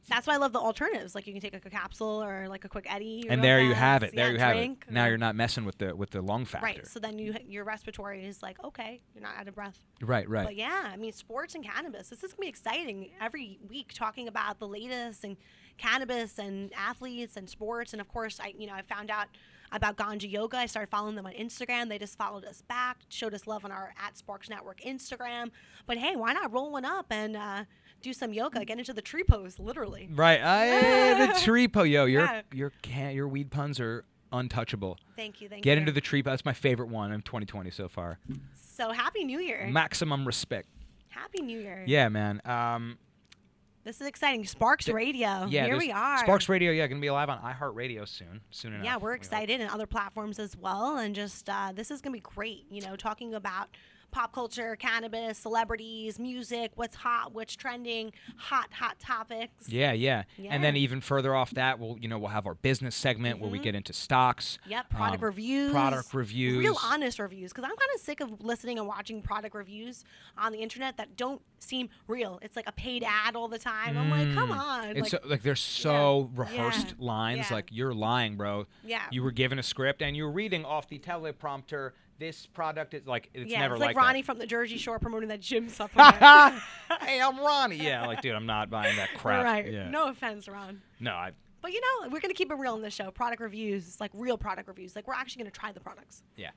That's why I love the alternatives. Like you can take like a capsule or like a quick Eddie. And there you have it. There you have drink, it. Now you're not messing with the lung factor. Right. So then your respiratory is like, okay, you're not out of breath. Right. But yeah, I mean, sports and cannabis. This is gonna be exciting every week, talking about the latest and cannabis and athletes and sports. And of course, I found out about Ganja Yoga. I started following them on Instagram. They just followed us back, showed us love on our @Sparkz Network Instagram. But hey, why not roll one up and do some yoga, get into the tree pose, literally. Right. The tree pose. Yo, your weed puns are untouchable. Thank you. Get into the tree pose. That's my favorite one in 2020 so far. So happy New Year. Maximum respect. Happy New Year. Yeah, man. This is exciting. Sparkz Radio. Yeah, here we are. Sparkz Radio, going to be live on iHeartRadio soon enough. Yeah, we're excited, and other platforms as well. And just this is going to be great, talking about pop culture, cannabis, celebrities, music, what's hot, what's trending, hot topics. Yeah. And then even further off that, we'll have our business segment where we get into stocks. Yep, product reviews. Real honest reviews, because I'm kind of sick of listening and watching product reviews on the internet that don't seem real. It's like a paid ad all the time. I'm like, come on. It's they're so rehearsed lines. Yeah. Like, you're lying, bro. Yeah. You were given a script and you're reading off the teleprompter. This product is like, it's never like like Ronnie that. from the Jersey Shore promoting that gym supplement. Hey, I'm Ronnie. Yeah, like, dude, I'm not buying that crap. Right. Yeah. No offense, Ron. No, But we're going to keep it real in this show. Product reviews, like real product reviews. Like, we're actually going to try the products. Yeah.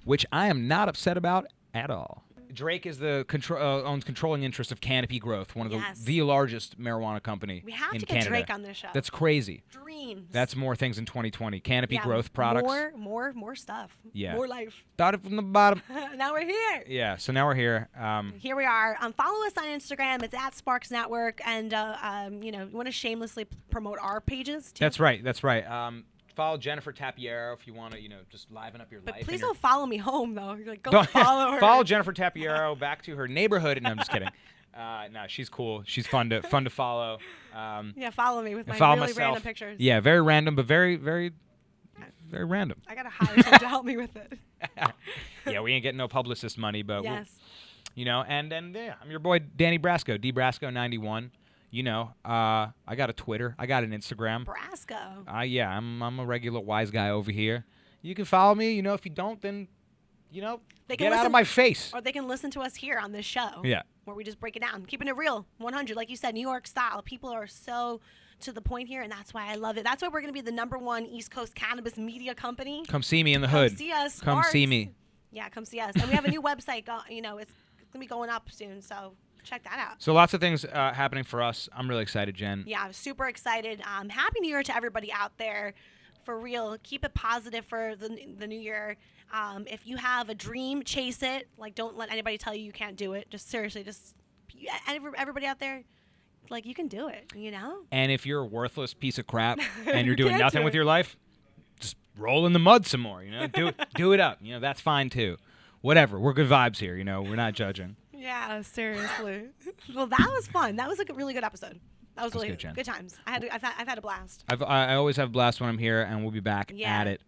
Which I am not upset about at all. Drake is the owns controlling interest of Canopy Growth, one of the largest marijuana company in Canada. We have to get Drake on this show. That's crazy. Dreams. That's more things in 2020. Canopy Growth products. More stuff. Yeah. More life. Started from the bottom. Now we're here. Yeah. So now we're here. Here we are. Follow us on Instagram. It's @Sparkz Network, and you want to shamelessly promote our pages too. That's right. Follow Jennifer Tapiero if you want to, just liven up your life. But please don't follow me home, though. Go follow her. Follow Jennifer Tapiero back to her neighborhood. No, I'm just kidding. No, she's cool. She's fun to follow. Follow me with my really random pictures. Yeah, very random, but very, very, very random. I got to hire someone to help me with it. Yeah, we ain't getting no publicist money, but yes. And I'm your boy Danny Brasco, DBrasco91. I got a Twitter. I got an Instagram. Brasco. I'm a regular wise guy over here. You can follow me. If you don't, then, get out of my face. Or they can listen to us here on this show. Yeah. where we just break it down, keeping it real, 100, like you said, New York style. People are so to the point here, and that's why I love it. That's why we're going to be the #1 East Coast cannabis media company. Come see me in the hood. Come see us. Come see me. Yeah, come see us. And we have a new website. It's going to be going up soon, so check that out. So lots of things happening for us. I'm really excited, Jen. Yeah, I'm super excited. Happy New Year to everybody out there. For real, keep it positive for the new year. If you have a dream, chase it. Like, don't let anybody tell you can't do it. Just seriously, everybody out there, like, you can do it, And if you're a worthless piece of crap and you're doing nothing with your life, just roll in the mud some more, do it up. That's fine too. Whatever. We're good vibes here, we're not judging. Yeah, seriously. Well, that was fun. That was a really good episode. That was really good times. I've had a blast. I always have a blast when I'm here, and we'll be back at it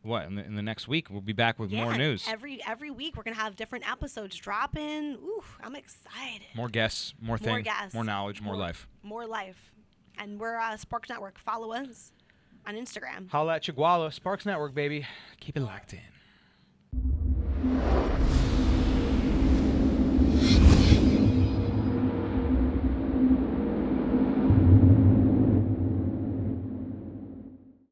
in the next week. We'll be back with more news. Every week we're going to have different episodes dropping. Ooh, I'm excited. More guests, more things, more knowledge, more life. More life. And we're Sparkz Network. Follow us on Instagram. Holla at Chiguala. Sparkz Network, baby. Keep it locked in.